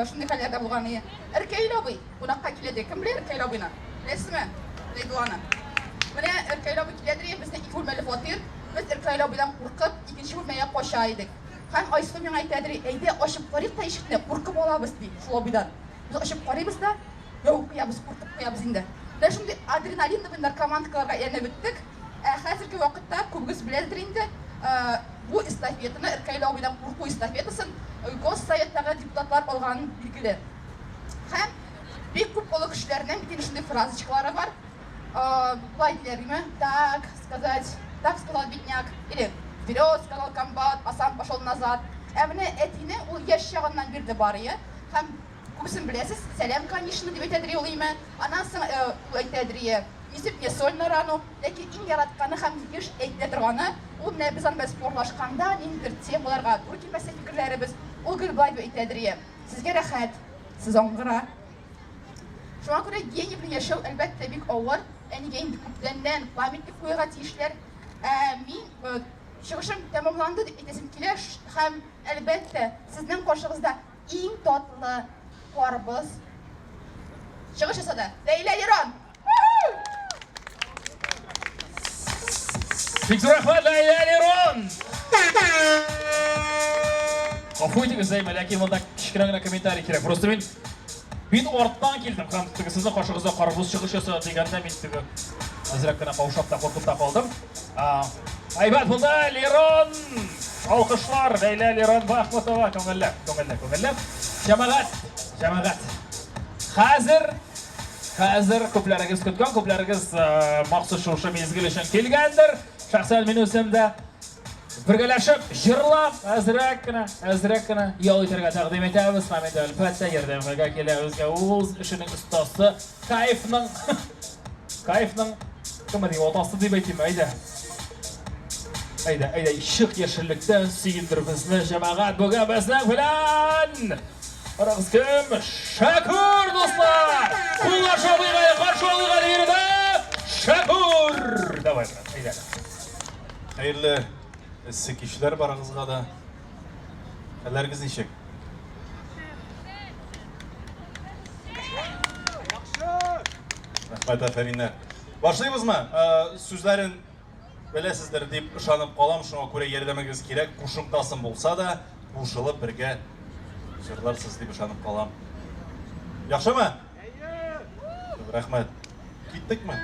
шундый хәлләрдә булган иде. Эркәйл абый, кунакка киләде. Кем белә Эркәйл абыйны? Беләсезме? Рейдуаны. Менә Эркәйл абый киләде, безнең ике бүлмәле фатир. Без Эркәйл абыйдан куркып, икенче бүлмәгә кача идек. Һәм Айсылу миңа әйтәдер, әйдә ачып карыйк та ишекне, куркып алабыз ди, шул абыйдан. Без ачып карыйбыз да, юк, куябыз, куркып куябыз инде. Менә шундый адреналинлы наркоманкаларга әйләнеп беттек. Хәзерге вакытта күбегез беләдер инде, бу эстафетаны, Эркәйл абыйдан курку эстафетасын Госсоветтагы депутатлар алганын билгеле. Һәм бик күп олы кешеләрнең бит шундый фразочкалары бар. Булай диләрме? Так сказал бедняк, или вперед, сказал комбат, а сам пошел назад. Ә менә әтине ул яшь чагыннан бирде барые. Һәм күбесен беләсез, сәлам, конечно, дип әйтәдер улыймы. Аннан соң ул әйтәдер, нисеп не сольно рану, ләкин иң яратканы һәм еш әйтә торганы, ул менә без анда спортлашканда, ниндидер темаларга туры килмәсә фикерләребез, ул гел бай дип әйтәдер. Сезгә рәхәт, сез аңгыра. Шуңа күрә гений белән яшәү әлбәттә бик авыр. Әнигә инде күптәннән памятник куярга тиешләр. Мин чыгышым тәмамланды дип әйтәсем килә һәм әлбәттә сезнең каршыгызда иң татлы карбыз чыгыш ясады. Ләйлә Лерон. Бик рәхмәт, Ләйлә Лерон. Гафу итегез, ләкин монда кичкенә генә комментарий кирәк. Просто мин арттан килдем һәм сезнең каршыгызда карбыз чыгыш ясады дигәндә мин әзрәк кенә каушап та куркып та калдым. Әйбәт булды, Лерон. Алкышлар, Ләйлә Лерон Бахмутова, күңелләп. Җәмәгать. Хәзер күпләрегез көткән, күпләрегез махсус шушы мизгел өчен килгәндер. Шәхсән мин үземдә бергәләшеп, җырлап, әзрәк кенә ял итәргә тәкъдим итәбез. Мәмәт әлбәттә ярдәмгә килә үзгә үз эшенең остасы, кайфның кемне отасы дип әйтим, әйдә, шык яшеллектән сөендер безне җәмәгать бүген безнең белән. Карагыз кем? Шәкүр дуслар! Куллаш абыйга каршы алырга диярдә. Шәкүр! Давай, әйдә. Хәерле эссе кичләр барыгызга да. Хәлләрегез ничек? Рәхмәт, афәриннәр. Башлыйбызмы? Сүзләрен беләсездер дип ышанып калам, шуңа күрә ярдәмегез кирәк. Кушымтасын булса да, кушылып бергә җырларсыз дип ышанып калам. Яхшымы? Рәхмәт. Киттекме?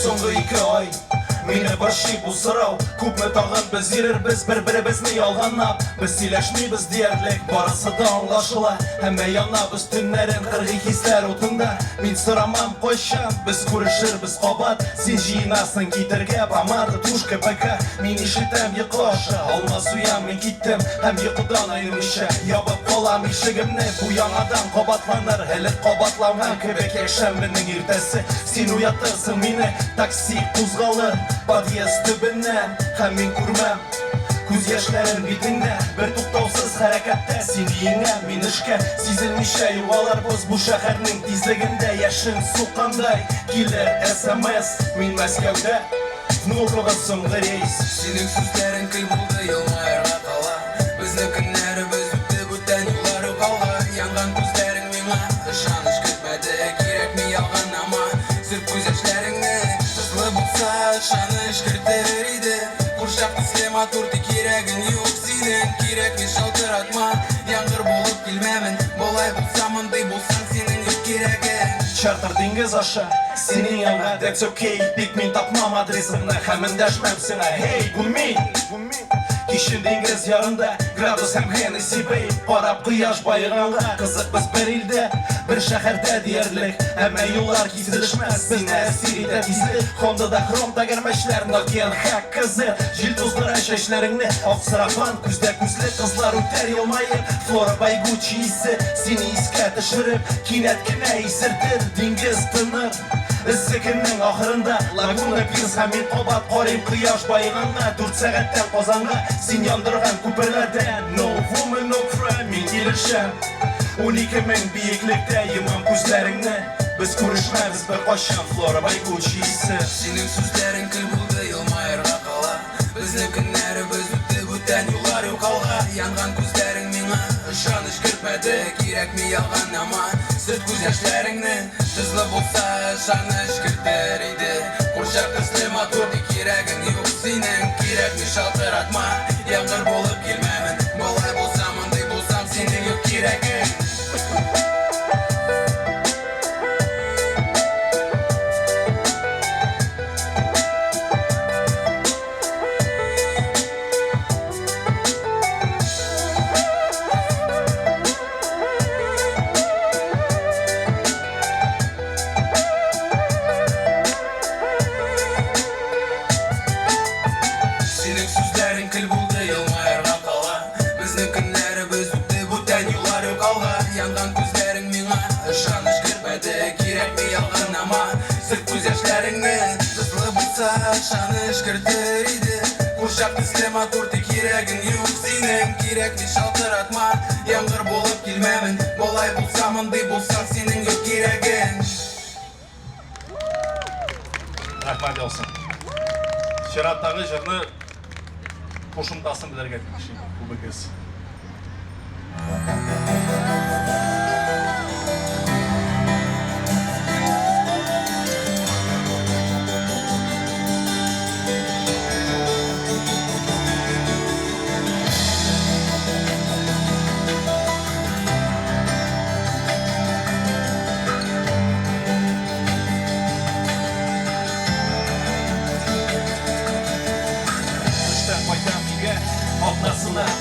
Соңгы 2 ай мине борчый бу сорау. Күпме тагын без йөрербез бер-беребезне ялганлап. Без сөйләшмибез диярлек, барысы да аңлашыла. Һәммә янабыз төннәрен кыргый хисләр утында. Мин сорамам кайчан без күрешербез кабат. Син җыйнасың китергә помада, тушка бака. Мин ишетәм йокышы, алмас уям мин киттем. Һәм йокыдан айнымыйча ябып калам ишегемне. Бу яңадан кабатланыр, әле кабатланган кебек яшәмнең иртәсе. Син уятырсың мине, такси кузгалыр. Подъезд төбеннән, һәм мин күрмәм күз яшьләрен битеңдә. Бер туктаусыз хәрәкәттә син иңә, мин эшкә. Сизелмичә югаларбыз бу шәһәрнең тизлегендә. Яшен суккандай килер СМС. Мин Мәскәүдә, внутрыгы соңгы рейс. Синең сүзләрең көл булды, елмаерга кала. Безнең көннәребез үтте, бүтән юллары калга. Янган күзләрең миңа ышаныч көтмәде. Кирәкми ялган ама, сүрт күз яшьләреңне. Булса ышаныч кертер иде. Курчак төсле матур тик керегin yok senin Керекми шалтыратма Яңғыр болып келмемін Болай болсамындай болсаң сенің yok керегin Чартыр диңгез аша Сенің янға that's okay Тек мен тапмам адресімні Һәм өндәшмәм сиңа Hey, бұл мен Кешен диңгез ярында Градус һәм Hennessy бейп Қарап қияш байығанға Қызық біз бір елде Бір шәһәрдә диярлек Әмә юллар киселешмәс Сине әсир итә тизлек Хондада хром тәгәрмәчләр Nokian хак кызы Җил туздыра чәчләреңне Ак сарафан күздә күзле Кызлар үтәр елмаеп Флора Байгучи исе Сине искә төшереп Кинәт кенә исертер Диңгез тыныр Іззекеннің ақырында Лагуна Пирс һәм мин қабат Қарим қияш байығанға 4 сәғаттән Казанға Син яндырған күперләрдән No woman, no crime Мин килешәм 12 мең биеклектә Йымам күзләреңне Біз күрешмәбез бір қашан Флора Байгучи исе Сенің сүзләрің кіл болды елмайырға қала Біздің күннәрібіз өтті өтән юлар юқалға Янған күзләрің миңа Ышаныш кірпәді Керекми ялған ама Сырт көз яшьләреңне Тызлы болса ышаныш кіртер иде Қуршақ төсле матурды керегің юк сенің Керекми шалтыратма Яңғыр болып келмәмін Болай болсамындай болсам сенің юк керегің Шаныш кіртер иде Қуршақ төсле матурды керегің юк сенің Керекми шалтыратма Яңғыр болып келмәмін Болай болсамындай болсаң сенің юк керегің Рахмат елсін Шираттағы жырны Қошымтасын білерге бұл бігіз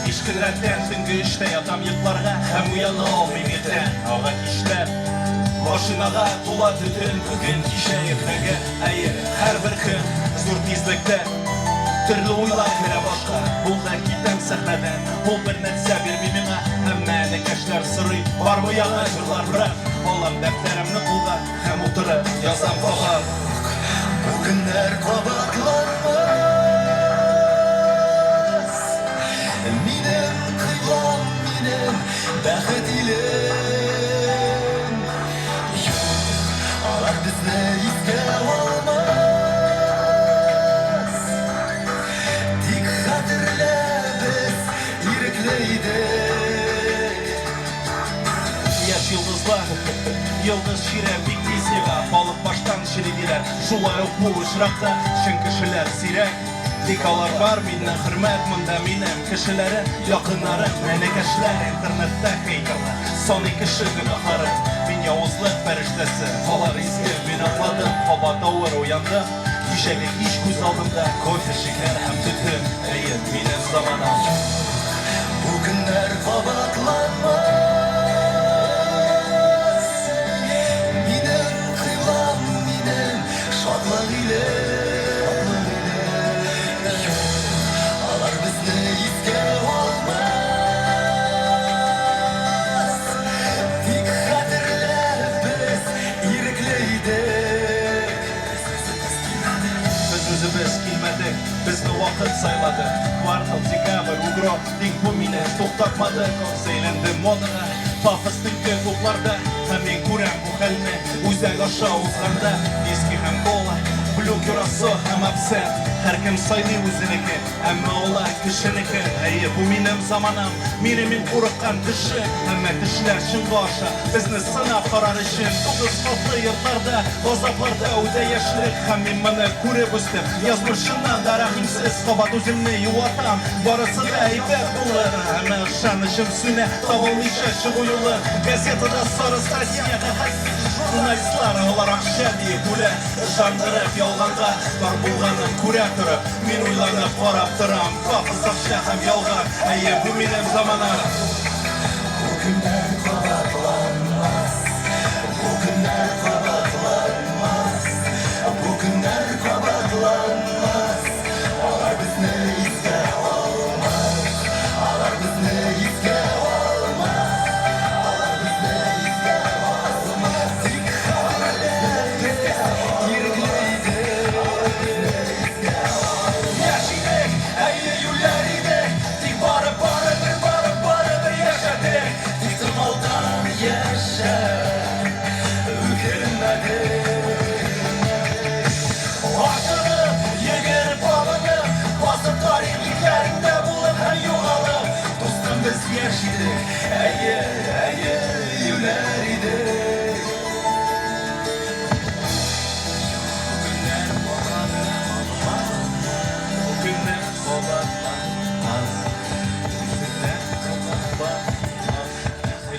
Ишкілерден түнгі іште ятам йықларға Һәм уяна алмай кетен Ага кишләр Машинаға тула түтін Бүгін кише ертеге Әйе, һәр бір күн Зур тизлікте Түрлі уйлар кере башқа Бұл да китем сәхнәдән Бұл бір нәрсә бермей миңа Һәм мәне кәшләр сырый Бар бу яңа җырлар бірақ Алам дәфтәремне кулга Һәм утырып язам кабат Бүгеннәр кабатланмас Минем кыйлам, минем бәхет илем Алар безне искә алмас Тик хәтерлә без ирекле идек Яшь йолдызлар, йолдыз шире бик тиз ега Балык баштан ширедиләр Шулай ук бу очракта Чын кешеләр сирәк Тик алар бар миннән хөрмәт монда минем кешеләрем Якыннарым, мәнәкәшләр интернетта хейтерлар Саны кеше гөнаһлары Мин явызлык фәрештәсе Алар изге, мин аңладым Кабат авыр уяндым Кичәге кич күз алдымда Кофе, шикәр һәм төтен Әйе, минем заманам Бу көннәр кабатланмас Минем кыйлам, минем шатлык илем Biz kilmedik, bizni vaqt sayladi Kvartal, dekabr, ugro, ding bu meni to'xtatmadi Seylendim modaga, pafos tungi klublarda Ham men ko'ram bu xilni, o'zak osha o'zg'anda Eski ham kola, Gülük yurası hem absent Her kim saylı üzüneki Ama ola kişiniki Ey bu benim zamanım Minimin kurukkan dışı Ama dişler şın başı Bizni sınaf karar için Dokuz tatlı yıllarda Gazaplarda öde yaşlık Hamim bana kure büstüm Yazmışından da rahimsiz Kabat üzümünü yuvatam Barısı da ibet bulur Ama şanışım süne Tavalıyca çıguyulu Gazetede sarı statiyada Журналистлар olarak şәди бүлі Жандырып ялғанға Бар болғанын көре тұрып Мен ойланып қарап тұрам Қапы сақша һәм ялған Әйе бұл менің заманым Бұл күндер қабатланмас Бұл күндер қабатланмас Бұл күндер қабатланмас Алар бізні еске алмас Алар бізні еске алмас Алар бізні еске алмас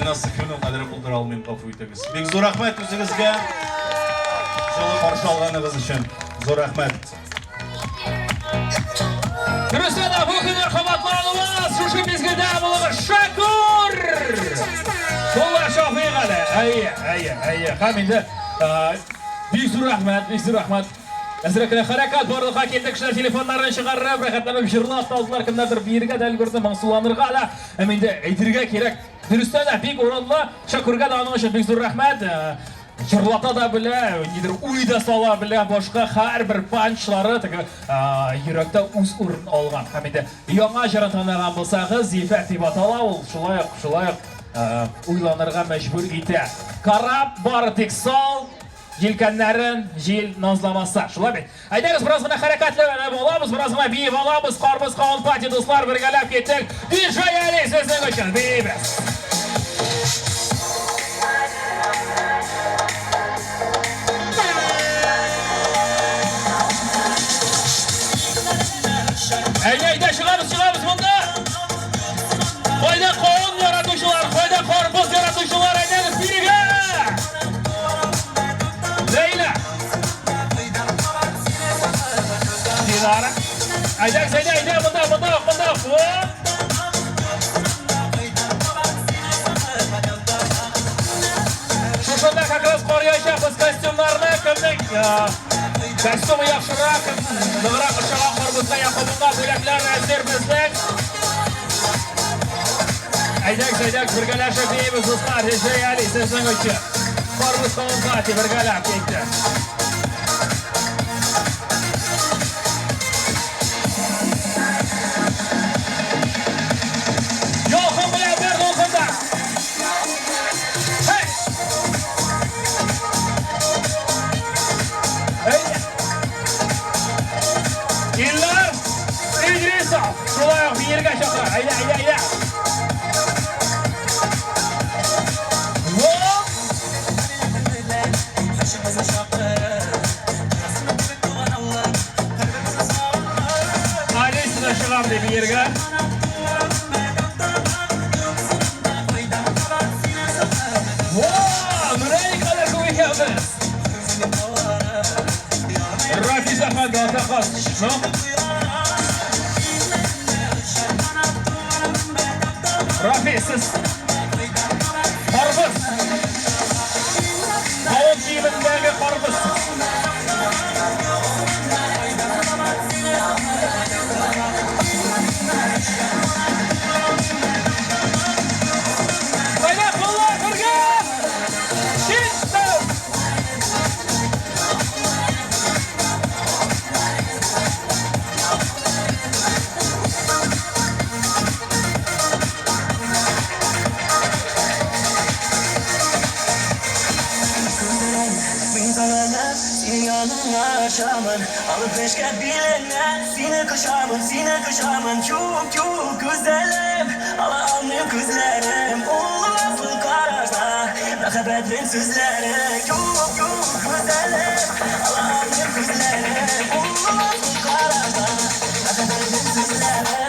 Nasıl köyün kadar buldur almayayım kafu ütemiz. Bek zor rahmet özünüzge. Жолы қаршы алғаныңыз үшін. Зор рахмет. Күреседі бұл күндер қабатлануымыз. Шушы мезгілде бұлығы Шакур. Солар шақпай қады. Әйе. Қаминді. Бек зор рахмет. Әзірекілі қаракат барлыққа келді кішілер телефонларын шығарып, рахаттанып жырлап талдылар кімдердір берге дәл көрді маңсуланырға да. Әменде әйтірге керек. Дұрыстан да бек орынлы Шакурға да аның үшін бек зор рахмет. Жырлата да біле, уйда сала біле, башқа әр бір панчлары жүректі өз орын алған. Әменде яңа жырын таныған болсаңыз, Зифәт деп атала, ол шулайық уйланырға мәжбүр ете. Қарап бары тек сал, Желкәннәрін жел назламаса. Шулай бет. Әйдәгіз біразғына қаракатлы боламыз, біразғына бейіп аламыз, қарбыз қауын пати достар біргәләп кеттік. Диджей Әли сөзінің үшін бейбіз. Әйдә шығамыз мұнда. Қойда қауын яратушылар, қойда қарбыз яратушылар, әйдәгіз береге. Leyla. Dilara. Aydak bunda. Şuşunda kakras koruyacağız kostümlerini kimlik. Kostümü yaxşırak, nığırak ışığa korbuzda yapımında bölekler əzdir bizlik. Aydak birgələşə deyimiz dostlar, Diджей Әли sizin üçün. Korbuz qolun pati birgələk getdi. Yolxun bilen bir dolxunda. Hey! İllar İdrisov. Şulayaq bir yergə şaqlar. Ayda. Ailesine şıram de bir yerge. Nurayı kadar kuvvet yaptınız. Rafi Zahmet Galatakas. No? Rafi siz. Karbız. Kavun giyimindeki karbız. yaşamın Alıp eşke bilenler Seni kışamın Çok çok güzelim Allah'ım kızlarım Olmazlı kararsa Mehebbetin sözleri Çok çok güzelim Allah'ım kızlarım Olmazlı kararsa Mehebbetin sözleri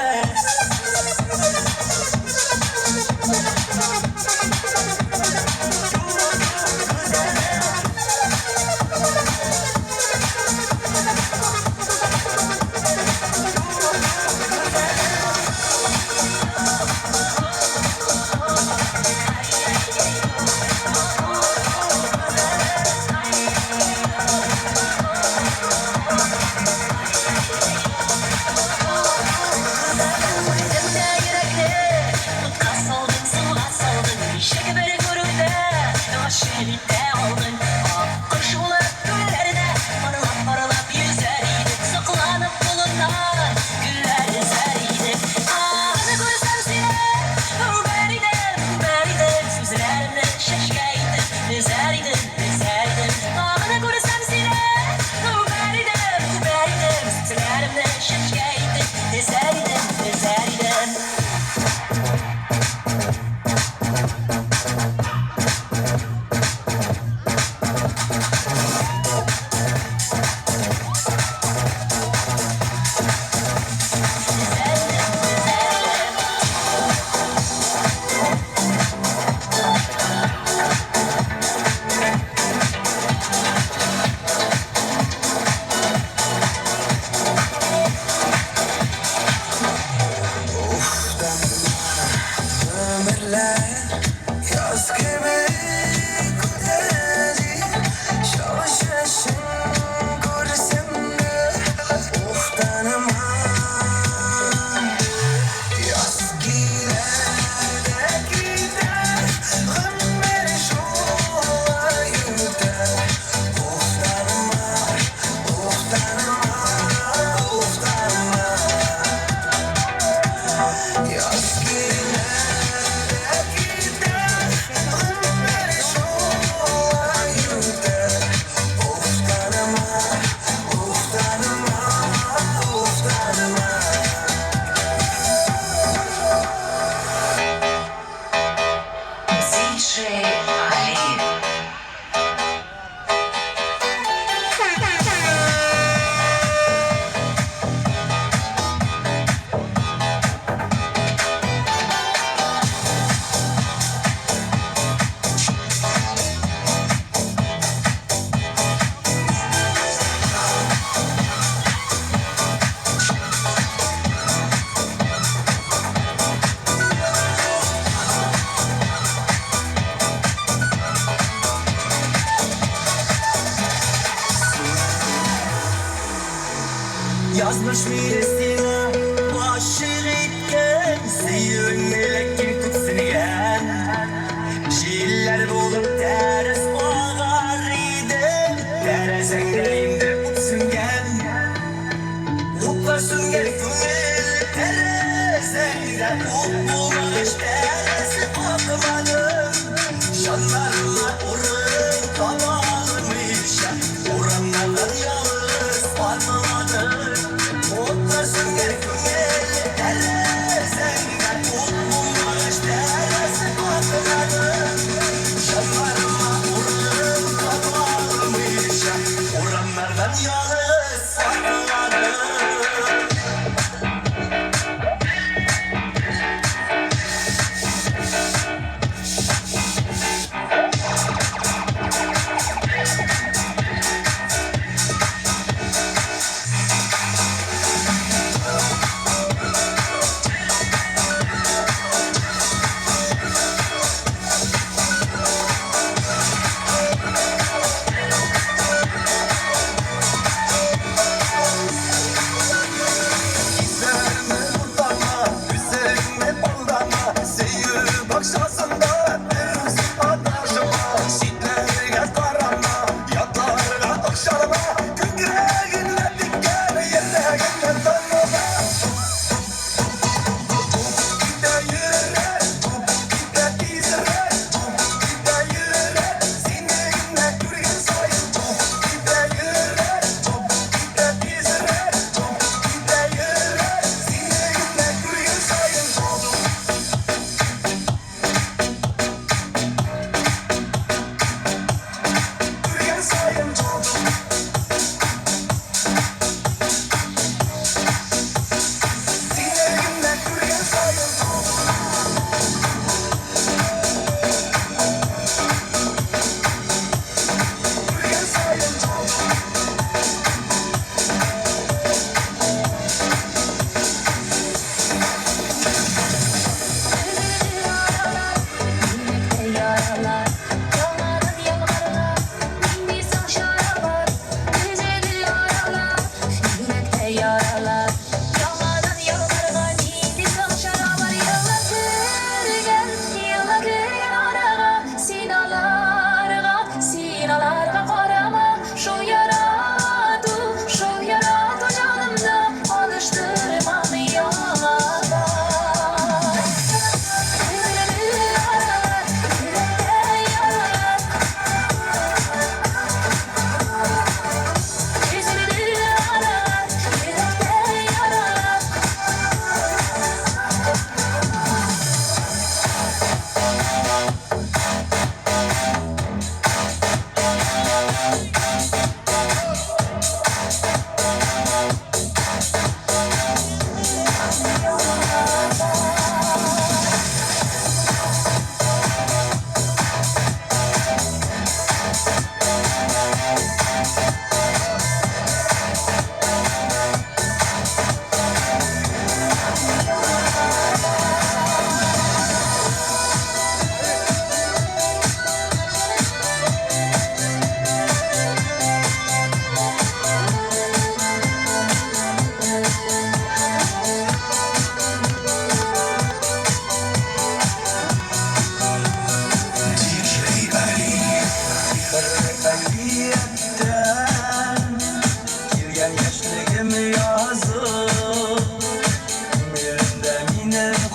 Yazmış birisine aşık etken Seyirmelek kim tutsun yen Şiirler bulup teres ağar idi Teresen gelinde utsun gen Utlasın gel kümel teresen Utbulaş teresi bakmadım Şanlarına urun kabalmış Uranlardan yalnız parmağadım Utlasın gel kümel teresen Utbulaş teresi bakmadım Şanlarına urun kabalmış Uranlardan yalnız parmağadım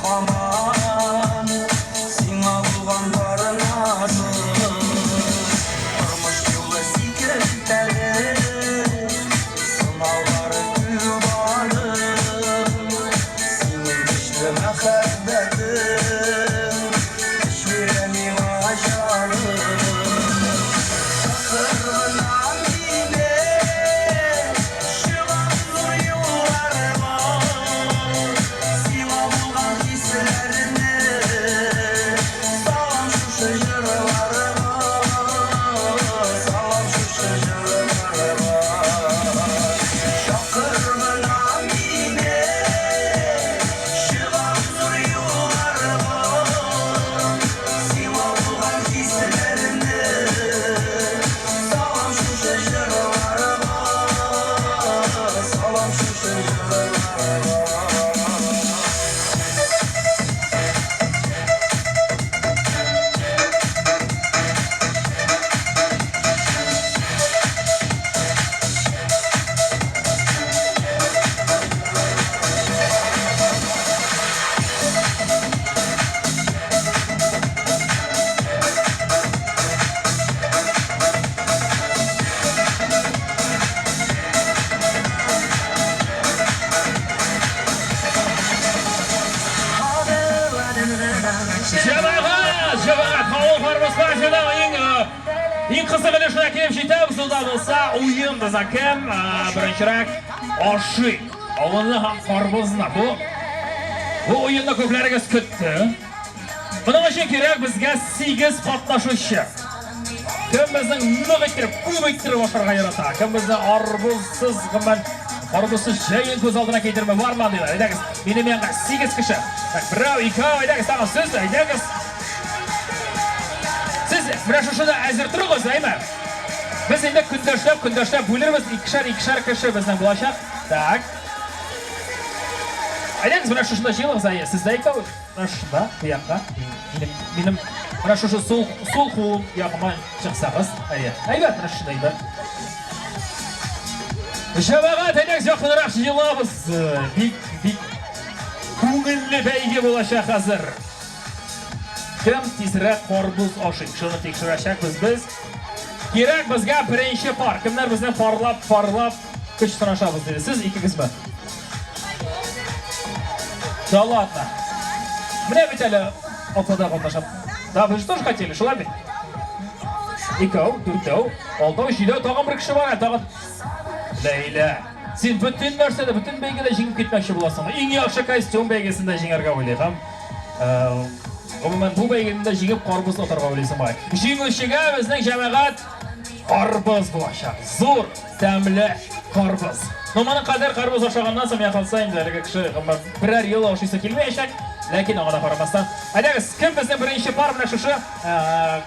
hamam Sina bulgan barınasın Varmış yolu sikirtleri Sınavları kübarı Senin güçlü mehebbetin Düşüremi aşarı Sakırın amine Şıvan nur yollarıma Sina bulgan hislerini Salam şu şıcırlarıma Salam şu şıcırlarıma Şakırın amine Şıvan nur yollarıma Sina bulgan hislerini Salam şu şıcırlarıma Salam şu şıcırlarıma Жабағат, қауыл қарбысқа жена ең қызық ілішіне келіп жетеміз ұлдамызса ойын біз әкем біріншірек ашы ауыны хан қарбызына бұл ойында көплеріңіз күтті бұның үшін керек бізге 8 қатнашушы кім біздің нұқ еттіріп көп еттіріп ашарға ярата кім біздің арбызсыз ғымын арбызсыз жайын көз алдына кетірмі бар ма дейді айдағыз менің менға 8 кіші бірау екеу айдағыз тағы сіз айдағыз сіз мына шушыда әзір тұрыңыз әйме біз енді күндөштеп бөлерміз екішер кіші біздің болашақ так айдаңыз мына шушында жиылыңыз әйе сіз де екеу мына шушында бұяққа менің мына шушы сол қолым яғыма шықсаңыз әйе әйбәт мына шушында еді жабағат айдаңыз жақынырақ жиыламыз бик көңілді бәйге болашақ қазір кім тезірек қарбыз ашып шыны текшірәшәкпіз біз керек бізге бірінші пар кімдер бізден парлап күш сынашабыз деді сіз екіңіз бі да ладно міне бит әлі ортада қатнашып да вы же тоже хотели шыла бит екеу төртеу алтау жетеу тағын бір кіші бар тағын ләйлә сен бүтін нәрседе бүтін бәйгеде жеңіп кетмекші боласың ең yaxшы костюм бәйгесінде жеңерге ойлайсың ғұмумән бұл бәйгеде жеңіп қарбыз отырға ойлайсың бай жеңушіге біздің жамағат қарбыз болашақ зор тәмлі қарбыз номаның қадір қарбыз ашағаннан соң мен қалсайым әлгі кіші бірер ел ашысы келмейшек ләкин оған қарамастан айдаңыз кім біздің бірінші пар мына шушы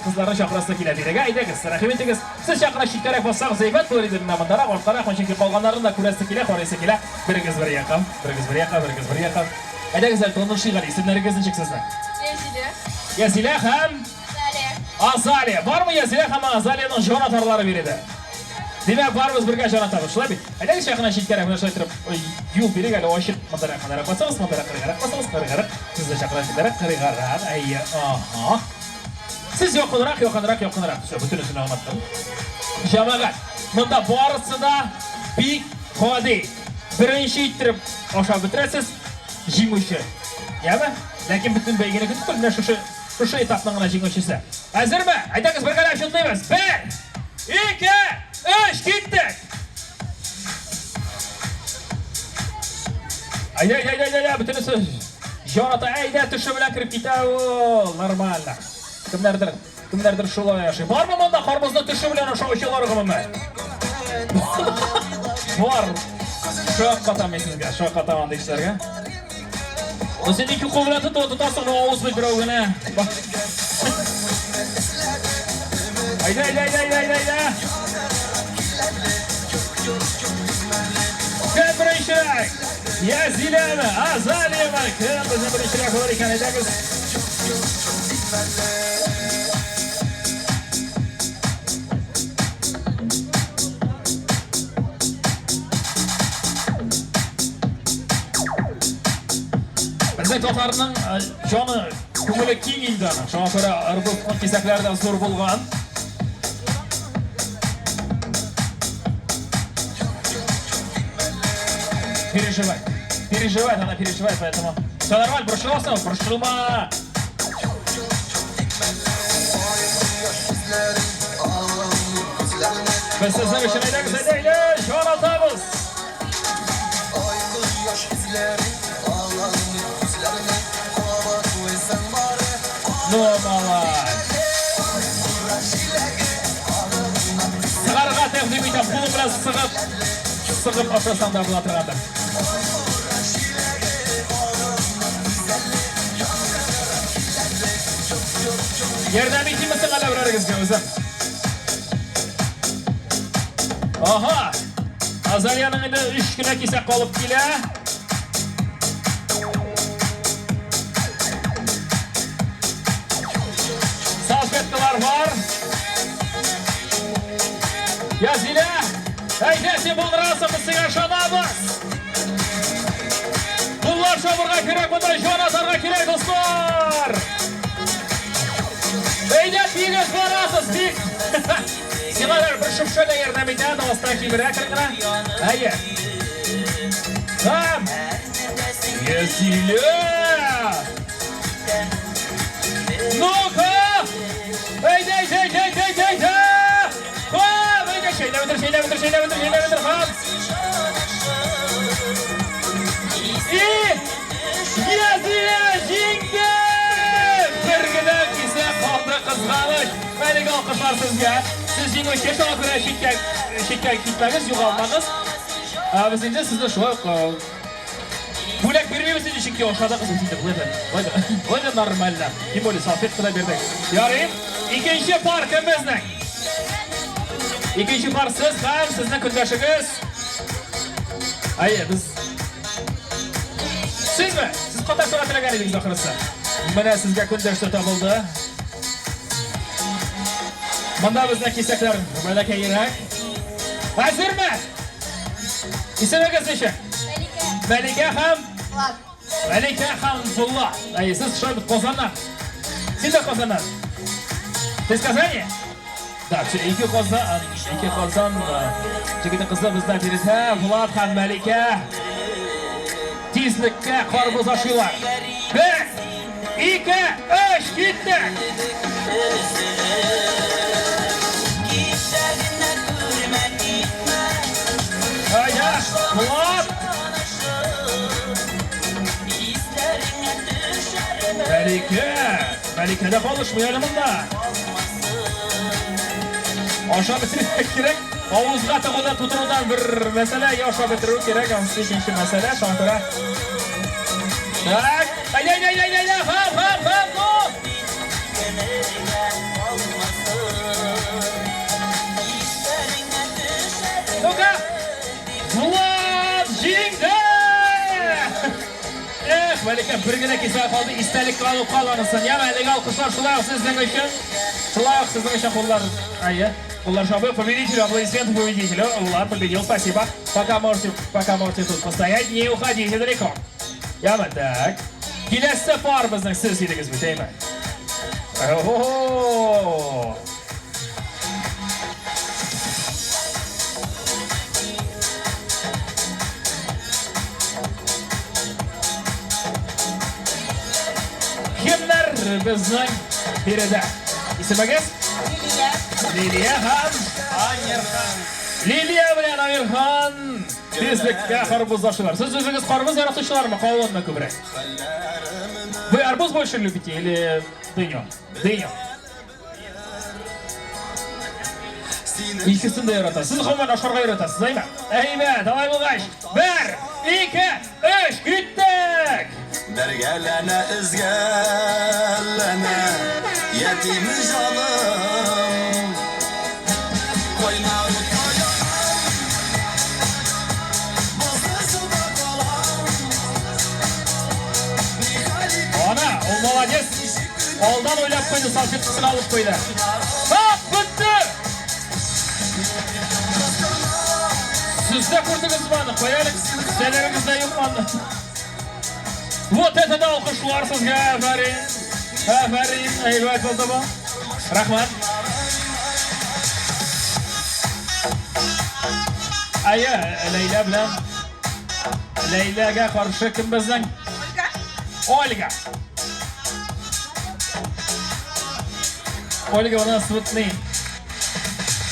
қыздардың шақырасы келеді дейді айдаңыз рахмет етіңіз сіз жақына шеткерек болсаңыз әйбат болар еді мына мындарақ ортарақ мыншеке қалғандардың да көресі келе қарайсы келе біріңіз бір яққа айдаңыз әлі тоның шиғали ісімдеріңіздің шексізді Язиля һәм Азалия бармы Язиля һәм Азалияның жанатарлары береді демек барымыз бірге жанатамыз шылай бит айдаңыз жақына шеткерек мына шылай тұрып юл берек әлі ашып мындарақ басамыз қырығарақ сізді жақына шеткерек қырығарақ әйе сіз yoqinroq все бүтінісін аңлаттым жамағат мұнда барысы да бик ходи бірінші иттіріп ашап бітіресіз жеңуші яғни ләкин бүтін бәйгені күтіп тұр мына шушы этаптың ғана жеңушісі әзір ме айтаңыз бір қалай шылдаймыз 1 2 3 кеттік айда бүтінісі жоната әйда түші білән кіріп кете ол нормально кімдердір шулай аши бар ма мұнда қарбызды түші білән ашаушылар ғымы бар шоқ қатамын сізге шоқ қатамын дейшілерге сен екі қол білән тұтасың ауыз бітір өңіне айда кім біріншірек Язиля ме Азалия ме кім біздің біріншірек olur екен айдаңыз Bizning Totarning joni ko'ngli keng edi. Shunga ko'ra arbobning kesaklaridan zo'r bo'lgan. Переживай, она переживает, поэтому все нормально, прошилма. Biz sizlar uchun aytamiz, jo'natamiz. Normalar. Sig'arga taqdim etam, qo'lim bilan sig'ib asosan da bo'la turadi. Yerdan ikimizni qalaverarigizga o'zi. Aha! Azaliyaning endi 3 kun kesak qolib kela. Salfetkalar var. Yazila, haydasi bo'ldirasa bizga ishonamiz. Bunlar sho'burga kerak, bunday jo'natarga kerak do'stlar. Haydab yig'iz borasiz, dik. Sizlar bir shubshada yerdan bitadi, ostdan kibra kirgina. Hayya. Ham. Yazila. No-ka! Hayday. Ham, hayday, şeyler bitir, ham. Yazila, jingdi! Birgina kisa qoldi qizg'anish. Meniga alqishlar sizga. Siz jingishga to'g'ri shikka kitmangiz, yo'qolmangiz. Biz endi sizni shu Bulak vermemiz için çünkü aşağıda kızım şimdi böyle normaller. Kim böyle sohbet kılabildik. Yarın ikinci parkımızdan. İkinci park siz ham sizning kundoshing'iz. Hayır biz. Sizmi? Siz qator so'ratilagan edingiz oxirisi. Mana sizga kundosh topildi. Mana bizning kesaklar mana kerak. Hazırmı? İsmingiz necha? Malika ham Malika Hamzullah. Siz Sho'bit Qozondan. Siz de Qozondan. Siz Qozonga? Da, iki Qozon. Chigit qizlar bizdan birisi Vlad ham Malika. Tezlikka qarboz oshinglar. 1 2 3 ketdi. Hayda, Vlad. Malika qolishmaydi bunda. Aşağı bitirmek gerek. Havuzga taqo'da tuturuvdan bir masala aşağı bitiruv kerak. Ikkinchi masala shonqira. Tak. Hayda. Ham. Toka. Vlad jingdi. Malika birgina kesa qoldi, istalik qilib qolganisan. Ya Malika alqishlar shular sizning uchun qo'llar. Ayya, qo'llar shobi победителю, аплодисменты победителю. Влад победил, спасибо. Пока можете тут постоять, не уходите далеко. Яма так. Kelasi par bizning siz edingizmi, deymi? Oho! Kimlar bizning birida? İsmingiz? Liliya ham Amirxon. Liliya bilan Amirxon tezlikka qarboz oshlar. Siz o'zingiz qarboz yaratuvchilarmi, qovunmi ko'proq? Вы арбуз больше любите или дыню? Дыню. İkisini de yaratasiz. Siz qo'mon oshqorga yaratasiz, deymi? Ayba, davay bo'lg'ash. 1 2 3 ketdik. Bergelene izgelene yetim canım koyma utaya Ana, o молодец. Oldan o'ylab qo'ydi, salfetkasini olib qo'ydi. Hop, bitti. Sizda ko'rdingizmi? Qo'yaylik. Sizlaringizda yo'qmi? Вот это да alkışlar sizga, aferin. Aferin, aybat bo'ldi bu. Rahmat. Aya, Leyla bilan Leylaga qarshi kim bizning? Olga. Ольга у нас вот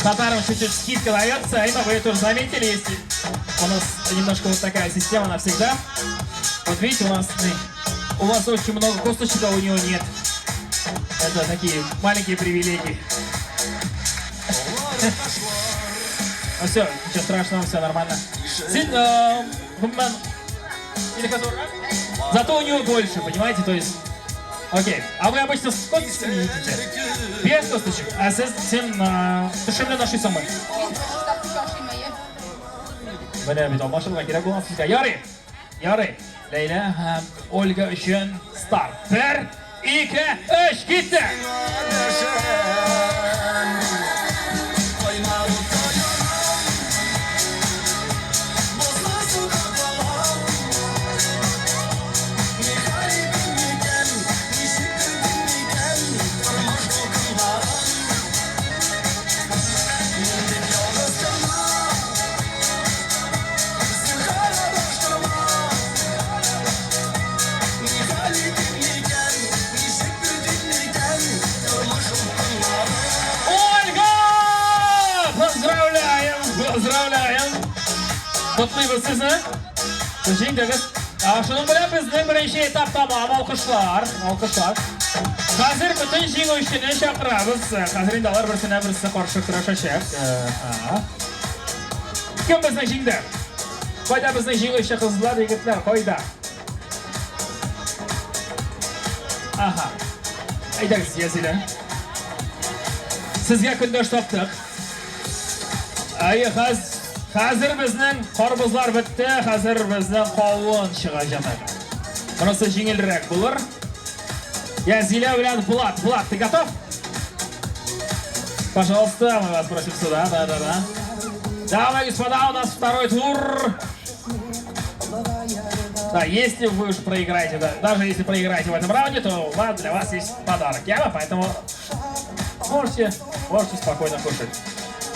Татарам чуть-чуть скидка дается, и вы тоже заметили, если у нас немножко вот такая система, она всегда. Вот видите, у вас очень много косточек, а у него нет. Это такие маленькие привилегии. Ну все, ничего страшного, все нормально. Зато у него больше, понимаете, то есть... Окей, а вы обычно с косточками едите? Без косточек? А тушемлен наши самы? Bana bir tomoshaga kerak bo'lgan sizga. Yoring. Leyla ham Olga uchun start. 1, 2, 3 ketdi. Kutlayız sizni. Teşekkür Şunun bilen bizning birinchi etap tamam. Alkışlar. Hazır bütün jinguvchini chaqiramiz. Hazır indalar birisi qarshi kurashashak. Kim bizning jingda? Qo'yda bizning jinguvchi qizlar, yigitlar, qo'yda. Aha. Aytasiz, yazinglar. Sizga kundosh topdik. Hazır bizning qorbuzlar bitdi, hazır bizning qovun chiqajak. Bunisi yengilroq bo'lar. Yazila bilan Bulat, ты готов? Пожалуйста, мы вас просим сюда, да. Дамы и господа, у нас второй тур. Да, если вы уж проиграете, да, даже если проиграете в этом раунде, то для вас есть подарок. Поэтому можете спокойно кушать.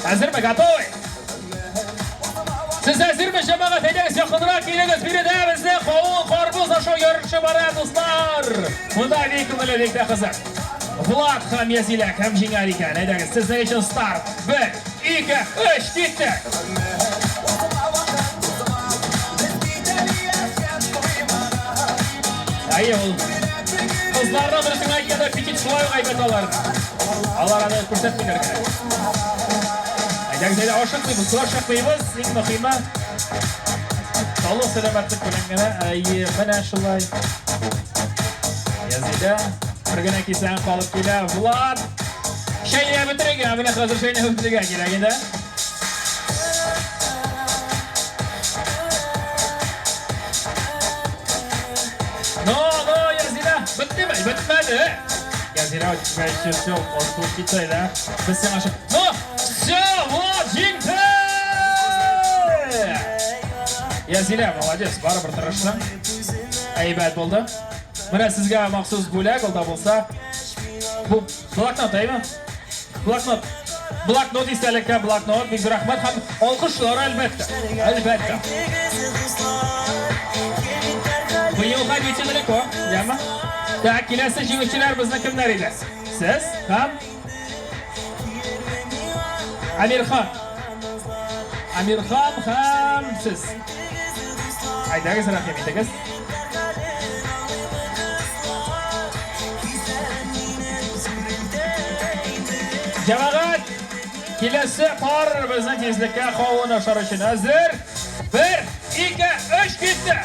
Hazır mı? Готовы? Siz hazırmı cemaat? Ediniz yakınrak geliniz. Biri de bizde qovun, qorbuz aşağı yarışı var dostlar. Bunda veykimli bekle kızım. Vlad ham yazilak ham jingar ekan. Ediniz sizler için start. 1, 2, 3 gitti. Ayı ol. Kızlarına birisini aytkanda pikit şulay qaybatalar. Allar ana ko'rsatmaylar kerak. Aytagizlar, oshiqmaymiz, kurashmaymiz. Eng muhimi sog'lik salomatlik bilan mana shulay. Yazida birgina kelsan qolib kelar. Vlad shayni bitirgan, mana hozir shayni bitirgan kerak edi. No, Yazida, bitmadi. Yazida, все, он китайда. Biz sen aşık. No! Washington! Yazila, молодец, baribir tirishdi. Aybat bo'ldi. Mana sizga maxsus bo'lak, unda bo'lsa bu bloknot aymi? Bloknot istalakka bloknot, biz rahmat ham olqishlar albatta. Bu yil qaytib daleko, ya'mi? Tak, kelasi jinguvchilar bizni kimlar edi? Siz ham Amirxon ham siz. Aydagiz rahim etagiz. Jamoat, kelasi par bizning tezlikka qovun oshirishini hazır. 1, 2, 3 ketdi.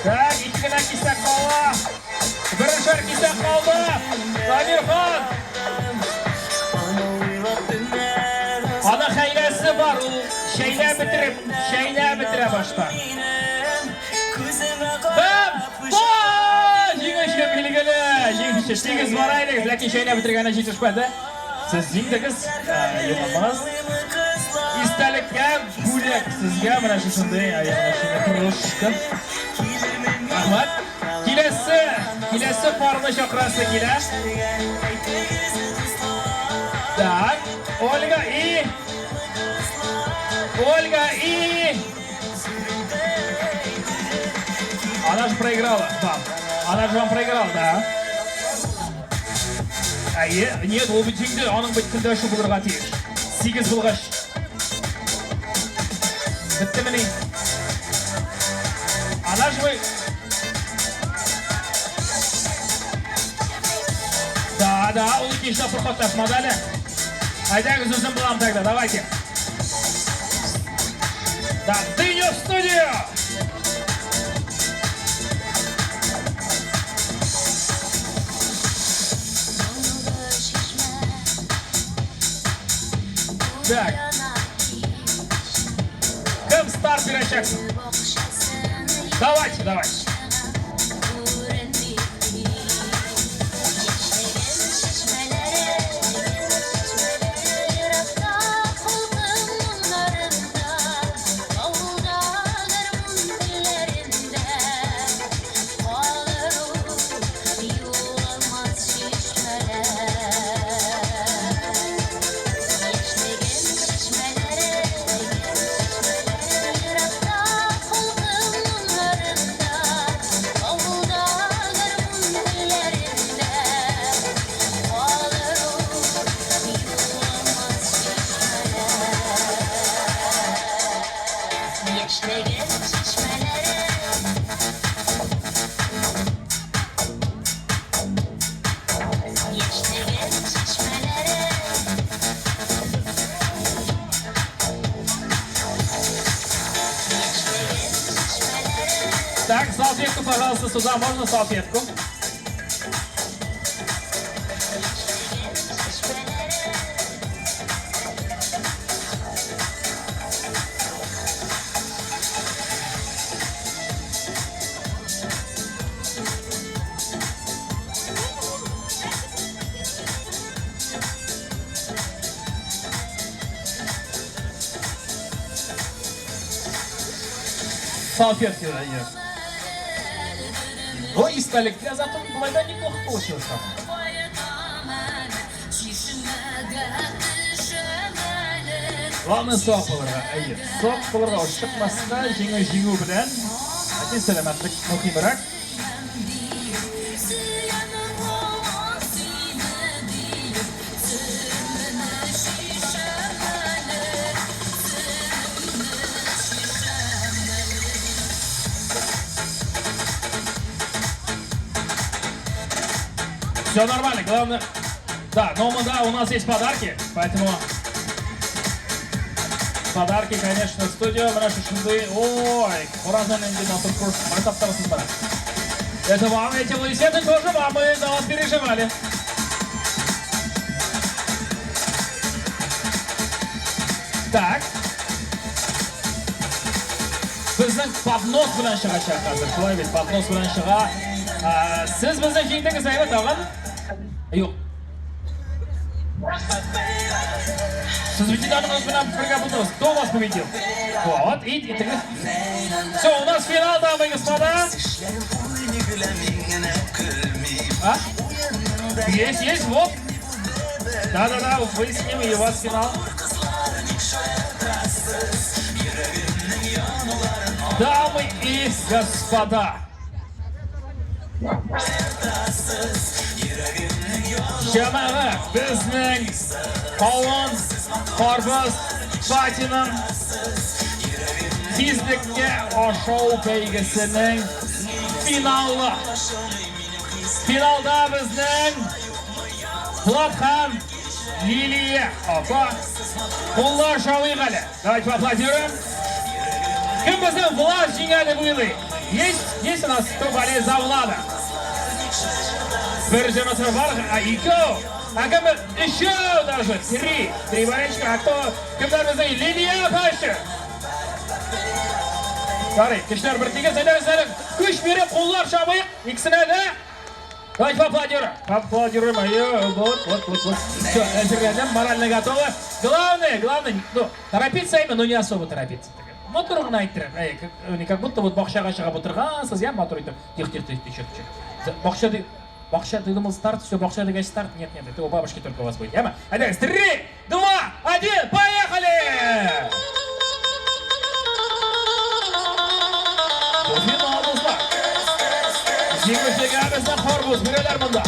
Tak, ikkigina kissa qoldi. Birinchi kissa qoldi. Amirxon. başta. Жеңішке белгілі, жеңішке 8 барайлық, ләкин шайна бітіргені жетішпәді. Сіз жеңдіңіз, емалмаңыз. Истәлікке бөлек сізге мұна шешінді, құрылышқын. Рахмат. Келесі парны шақырасы келі. Так, Ольга и... Она же проиграла вам. Она же вам проиграла, да? Нет, ол бүтінді, оның бүткінді ұшы бұлырға тейіш. 8 бұлғаш. Бітті міне. Она же вы... Да, ол кешті құрқатташмады әлі. Айтағыз өзім бұлам тағда, давайте. Да, дыню в студию! Так. Кем старт беречекsin? Давайте. Так, салфетку, пожалуйста, сюда. Можно салфетку? Салфетки дают. Ой, Сталик, я зато бывает неплохо получилось там. Главное соқ болырға, әйе. Соқ болырға шықмасына жеңу білән. Әтен сәлемәтлік мұхимырақ. Все нормально, главное... Да, но да, у нас есть подарки, поэтому... Подарки, конечно, в студию. Ой, уразанный индинатор курс. Это вам, эти лысеты тоже вам, мы за вас переживали. Так. Біздің поднос білән шығачақ қазір. Солай бет, поднос білән шыға. Сіз біздің жеңдіңіз әйбет ағын? Жоқ. Сіз ветеранымыз білән бірге бұлдыңыз. Кто вас победил? Вот, и ты. Все, у нас финал, дамы и господа. А? Есть, вот. Да, выясним, и у вас финал. Дамы и господа. Жаңағы біздің Палуан Қарбыз Батиның тезлікке ашау бәйгісінің финалы. Финалда біздің Бұлатхан Лилия апа Бұлла Шауиғали. Давайте поаплодируем. Кім біздің Влад жеңәлі бұйлы? Есть у нас кто болеет за Влада? Бір жемесі бар, а кім еще даже? Три болельщика, а кто? Кімдер біздің Лилия апа еще? Жарай, кешілер біртеге сөйлеріңіздерің. Күш беріп, қоллар шабайық. Икісіне де. Давайте поаплодируем. Вот. Все, әзірленем, морально готовы. Главное, ну, торопиться именно, но не особо торопиться. Моторын айттырам. Как будто вот бақшаға шығып отырғансыз, я мотор айтып. Тихо. Бақша дедім, старт, все, бақша деген старт. Нет, это у бабушки только у вас будет. Яма? Айдаңыз, 3, 2, 1, поехали! Бұл финал достар. Жеңушіге біздің Хорбус, бірелер мұнда.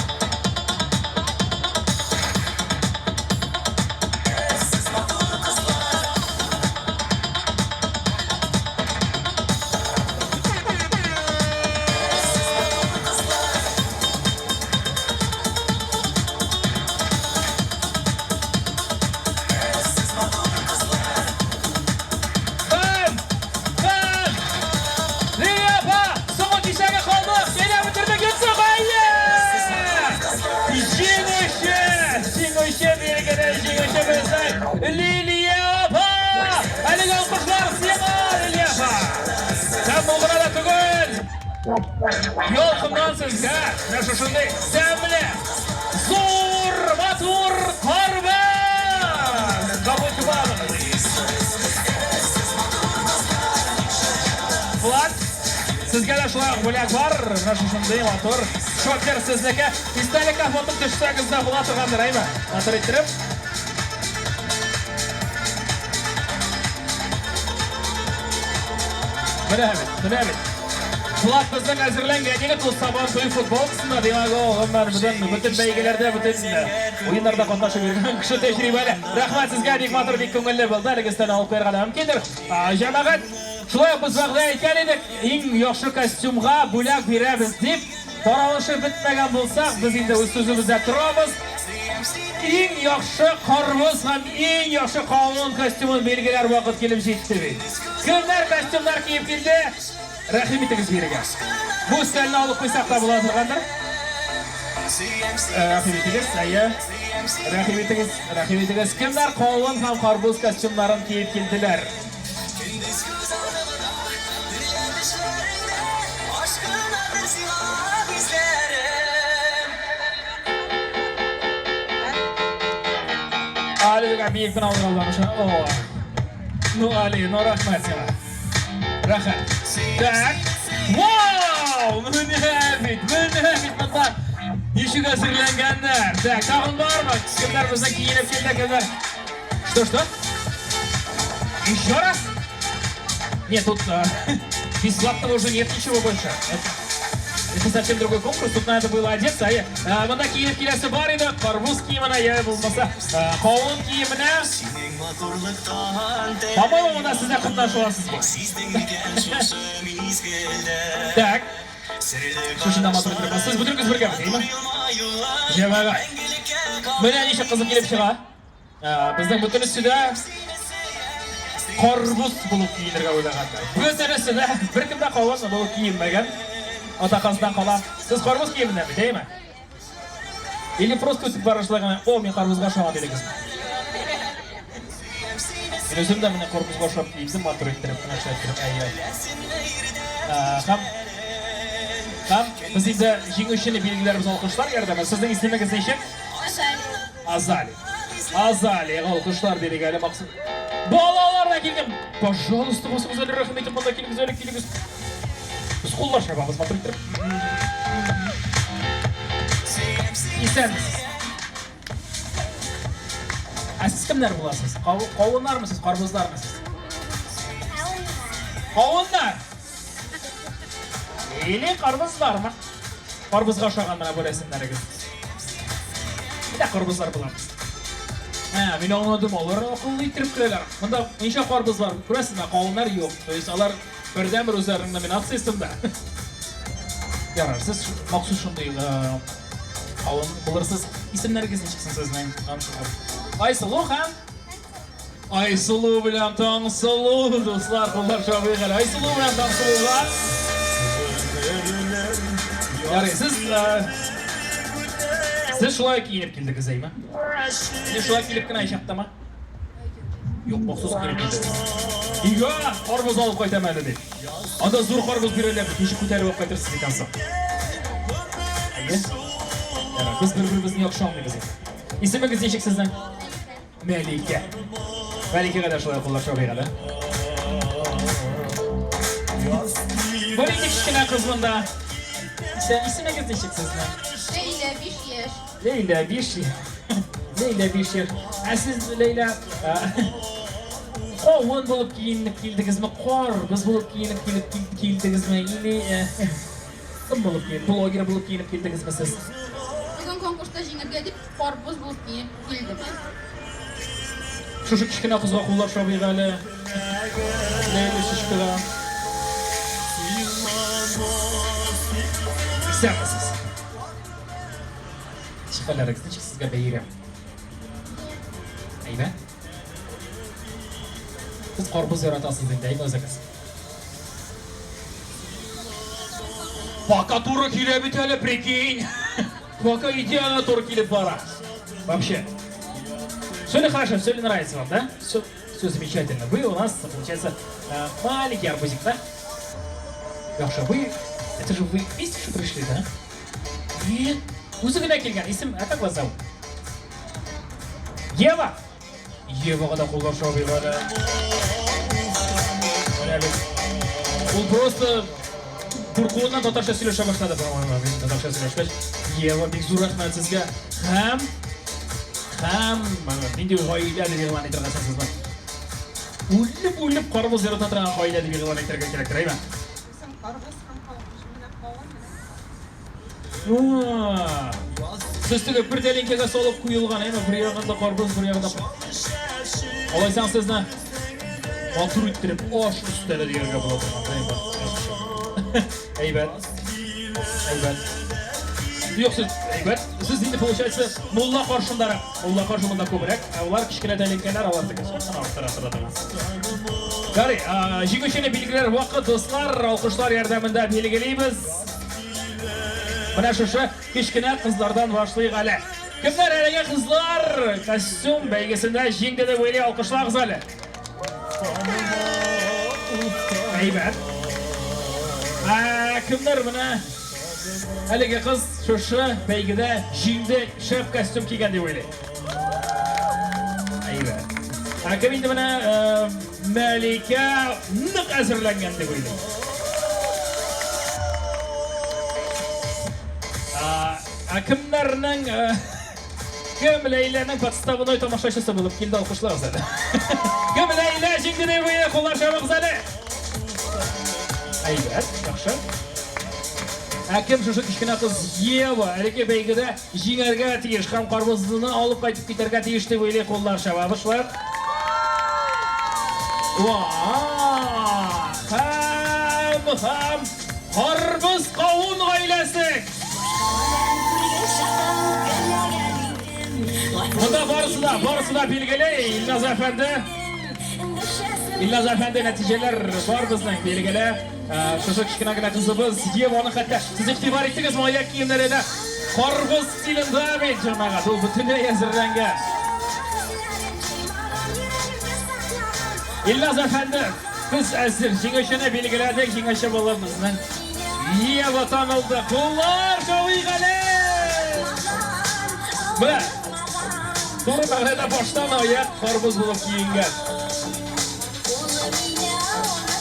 Liliye apa! Hadi kalkışlar siyama Liliye apa! Sen bu burada tügül! Yolkumdan sizge! Ne şuşundu? Sen bile! Zor! Matur! Karbaz! Kabul tübadı! Vlad! Sizge de şulay bulyak var! Ne şuşundu? Matur! Şokter sizdeki! İstalik ahvatım düşsəgizdə Vlad tüğandır ayma! Matur ettirip! Münemit. Kulak bizden hazırlangan yeni Sabah to'y futbolchisida demak o'g'illar bütün beygelerde, bütün o'yinlarda qatnashib yurgan kishi tajribali. Rahmat sizga, Dikmatorbek ko'ngilli bo'ldi. Haligisdan olib bergan mumkindir. Jamoat shulay biz vaqtda aytgan edik, eng yaxshi kostyumga bo'lak beramiz deb, tarolishi bitmagan bo'lsak, biz endi o'z so'zimizda turamiz. Eng yaxshi Qorboz ham eng yaxshi qovun kostyumini belgilar vaqt kelib jetdi. Kimlar kostyumlar kiyib keldi? Rahim etingiz beriga. Bu stalni olib qo'ysak da bo'la turgandir. Rahim etingiz. Kimlar qovun ham Qorboz kostyumlarini kiyib keldilar? Ali'ga büyük bir algılamış. No Ali, no rahmet sana. Rahat. Tak. Wow! Münhemit bunlar. İşi hazırlanganlar. Tak, tağın var mı? Kimler bizden giyinip keldi kimler? Что? Еще раз? Нет, тут бесплатного уже нет ничего больше. Это совсем другой конкурс, тут надо было одеться. Мында киініп келесі бар еді, Qorboz киіміне, я болмаса, қауын киіміне. По-моему, мында сіздер қымдан шуасыз ба? Так. Шушында матур етіріп, сіз бүдіріңіз бірге ме, деймі? Жемаға. Міне неше қызы келіп шыға. Біздің бүтін үстіде Qorboz болып киінірге ойлағандар. Бүтін үстіде бір кімді қауын болып киінмеген. Атақасынан қалам. Сіз Qorboz киімінде ме, деймі? Или просто өтіп бара жылағана, мен Qorbozға шаға делегіз. Мен өзім де міне Qorbozға шап кейімді матур еттіріп, қынаша еттіріп, Қам, біз енді жеңушіні белгілеріміз алқыштар ердіміз. Сіздің естемегіз неше? Азали, алқыштар делегелі мақсым. Балаларына келген. Пожалуйста, осыңыз әлі рахым етіп, мұнда келіңіз. Біз қоллар шабамыз матур еттіріп. Естеміз. Сіз кімдер боласыз? Қауынлар мұсыз, Qorbozlar мұсыз? Қауынлар! Или Qorbozlar ма? Qorbozға ұшаған мұна бөлесіндеріңіз. Мені Qorbozlar боламыз. Мен оңыдым, олар оқылы еттіріп кірелер. Мұнда неше Qorbos бар, көресіз ме? Қауынлар жоқ. Алар бірден бір өздерінің номинациясында. Ярар, сіз мақсус шындай қауын бұлырсыз. Исімлеріңіз не шықсын сөзінен? Айсылу хан? Айсылу білем Таңсылу, достар, қолдар шабы ғалі. Айсылу білем Таңсылуға. Ярай, сіз шулай киініп келдіңіз, ей ма? Сіз шулай келіп кіна айшақта ма? Yok, maqsus kerak edi. Uyga qorboz olib qaytaman dedi. Anda zo'r qorboz berayapti, teshik ko'tarib olib qaytarsiz ekansiz. Yana biz bir-birimizni yaxshi anlaymiz. Ismingiz nechik sizdan? Malika. Malika qadar shulay qo'llashib beradi. Bu ikki kichkina qiz bunda. Ismingiz nechik sizdan? Leyla 5 yaş. Leyla 5 yaş. Leyla 5 yaş. Siz Leyla qovun bo'lib kiyinib keldingizmi? Biz bo'lib kiyinib keldingizmi? Kim bo'lib kiyinib? Bloger bo'lib kiyinib keldingizmi siz? Bugun konkursda jingirga deb qorboz bo'lib keldim. Shu kichkina qizga qo'llar sho'g'ali. Leyla shishkira. Isamiz. Chiqalaringizni sizga beraman. Ayba. Siz qorboz yaratasiz endi o'zingiz. Пока to'g'ri kelib bitali прикинь. Пока идеально to'g'ri kelib bora. Вообще. Все хорошо, все нравится вам, да? Все замечательно. Вы у нас, получается, маленький арбузик, да? Леша, это же вы вместе что пришли, да? Нет. Узыгна келген, а как вас зовут? Ева! Ева, когда кулар шоу бивали. Он просто Буркулдан татарша сөйлөшө баштады, по-моему, татарша сөйлөшпөч. Ева, бек зур рахмат сизге. Менде гаилә дип игълан итәргә сәсезме? Үлеп қарбыз ярата торган гаилә дип игълан итәргә кирәк, әйме? Сез теге бер тәлинкәгә салып куелган, әйме? Бер ягында қарбыз, бер ягында. Алайсаң сезне матур иттереп аш өстәле дигәнгә була торган, әйбәт. Yok siz şimdi получается mulla karşımda köbürek, onlar kişkine tehlikeler avardı geçen. Gari, jigöşene bilgiler vakit dostlar, alkışlar yardımında bilgiliyimiz. Bana şu kişkine kızlardan başlayık hali. Kimler elege kızlar, kostüm belgesinde jingde de böyle alkışlar hali. Eyber. Kimler bana? Haligi qiz shu beygida jingde shef kostyum kiygan deb o'ylaydi. Ayva. Akam endi mana Malika niq azirlangan deb o'ylaydi. Akimlarning kim Leylaning podstavini tomoshabisi bo'lib keldi, alqishlar sizlarga. Kim Leyla jingde deb o'ylaydi, qo'llar shavaqzali. Ayva, yaxshi. Akim şu kichkina qiz Yeva, elke beygida jingarga tegish, ham qarbozni olib qaytib ketarga tegish deb o'ylay qo'llar shavabishlar. Ham qarboz qovun oilasi. Bunda borisi belgilay, İllaz Efendi neticeler var bizden belgili. Şu kichkina qizimiz Yevani hatta siz e'tibor etdingizmi oyoq kiyimlarida qarboz stilida jamaga bu butunlay hazırlangan. İllaz Efendi biz azir jingashini belgiladik, jingasha bolamizdan Yeva tanildi. Qo'llar sho'g'ali. Mana to'g'ri bag'rida boshdan oyoq qarboz bo'lib kiyingan.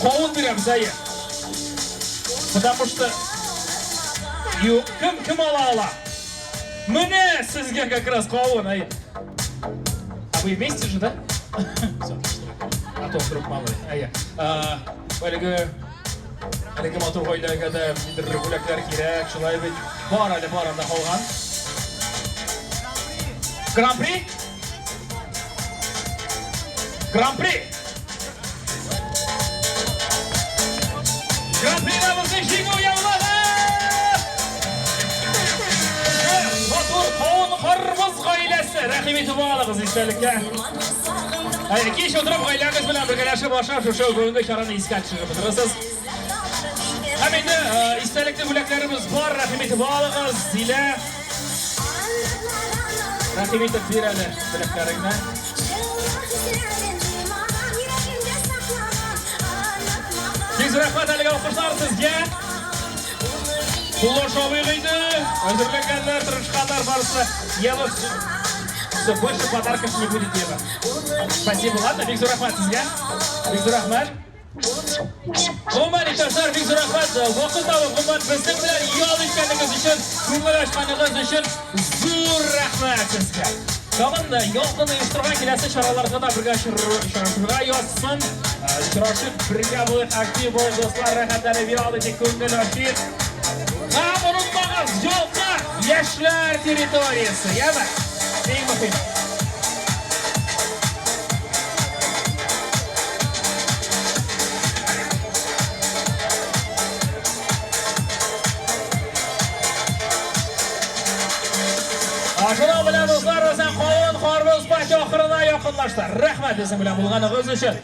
Qovun beramiz aya. Потому что kim ala. Mana sizga как раз qovun aya. А вы вместе же, да? Всё, а то вдруг мало. Aya. Haligi motor qo'ylarga da bo'laklar kerak, shulay deb borada qolgan. Grand Prix? Grand Prix Prix'imizin jingo yavladi! Motor qovun qarboz oilasi, rahim etib olasiz istalikka. Keyin o'tirib oilangiz bilan birgalashib boshlab shu bugungi sharani esga tushirib o'tirasiz. Ham endi istalikli bo'laklarimiz bor, rahim etib olasiz. Zila rahim etib beradi bo'laklaringni. Big rahmat haligi alqishlar sizga. Pullar şovuyğuydu. Özürlükenler, tırışkanlar barısı. Yelus. Все, больше подарков не будет делать. Спасибо, ладно, Big rahmat sizga. Big rahmat. Umuman ihtiyojlar Big rahmat. Vaqt tavib umuman bizning bilan yolishganingiz uchun, ko'ngil ochganingiz uchun zo'r rahmat sizga. Tag'in yoqdan uyushtirgan kelasi choralarga da birga shurga yozsin. Uchrashib birga bo'ling, aktiv bo'ling do'stlar, rohatlanib yo'lik ko'ngil ochib. Ha, unutmag'in, yo'lqa yoshlar territoriyasi, yana eng muhim. Shuna bilan do'stlar, o'zan qovun Xormuz pati oxirina yaqinlashdi. Rahmat bizning bilan bo'lganingiz uchun.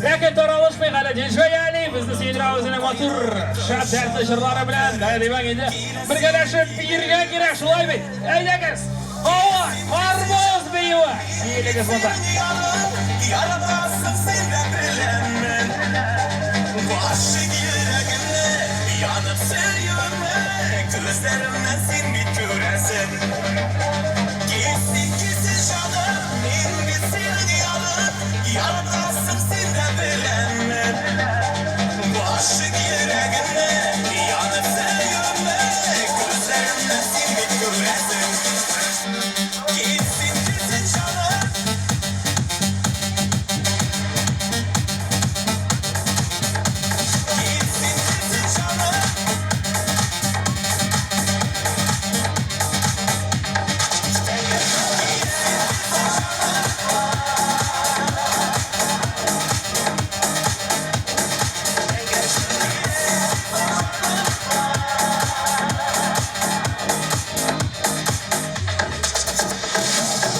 Lekin taralishmay qoladigan joyali bizni Seyidra o'zining motor shaddat shirlari bilan daydibang endi birgalashib birga kerak shulaymi? Aydagiz. Qovun Xormuz beyva. Siylagiz bunda. Yaratasın senden bilemem. Başı yüreğimle yanıp seviyorum. Gözlerimden sen bir göresin. Gitsin gitsin canım, inmesin yanım. Yaratasın senden bilemem. Başı yüreğimle yanıp seviyorum. Gözlerimden sen bir göresin. Gitsin gitsin canım.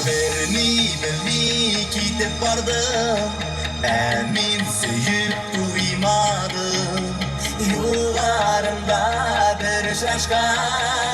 Beni gidip vardım, emin sevip duymadım. Yollarında bir şaşkın.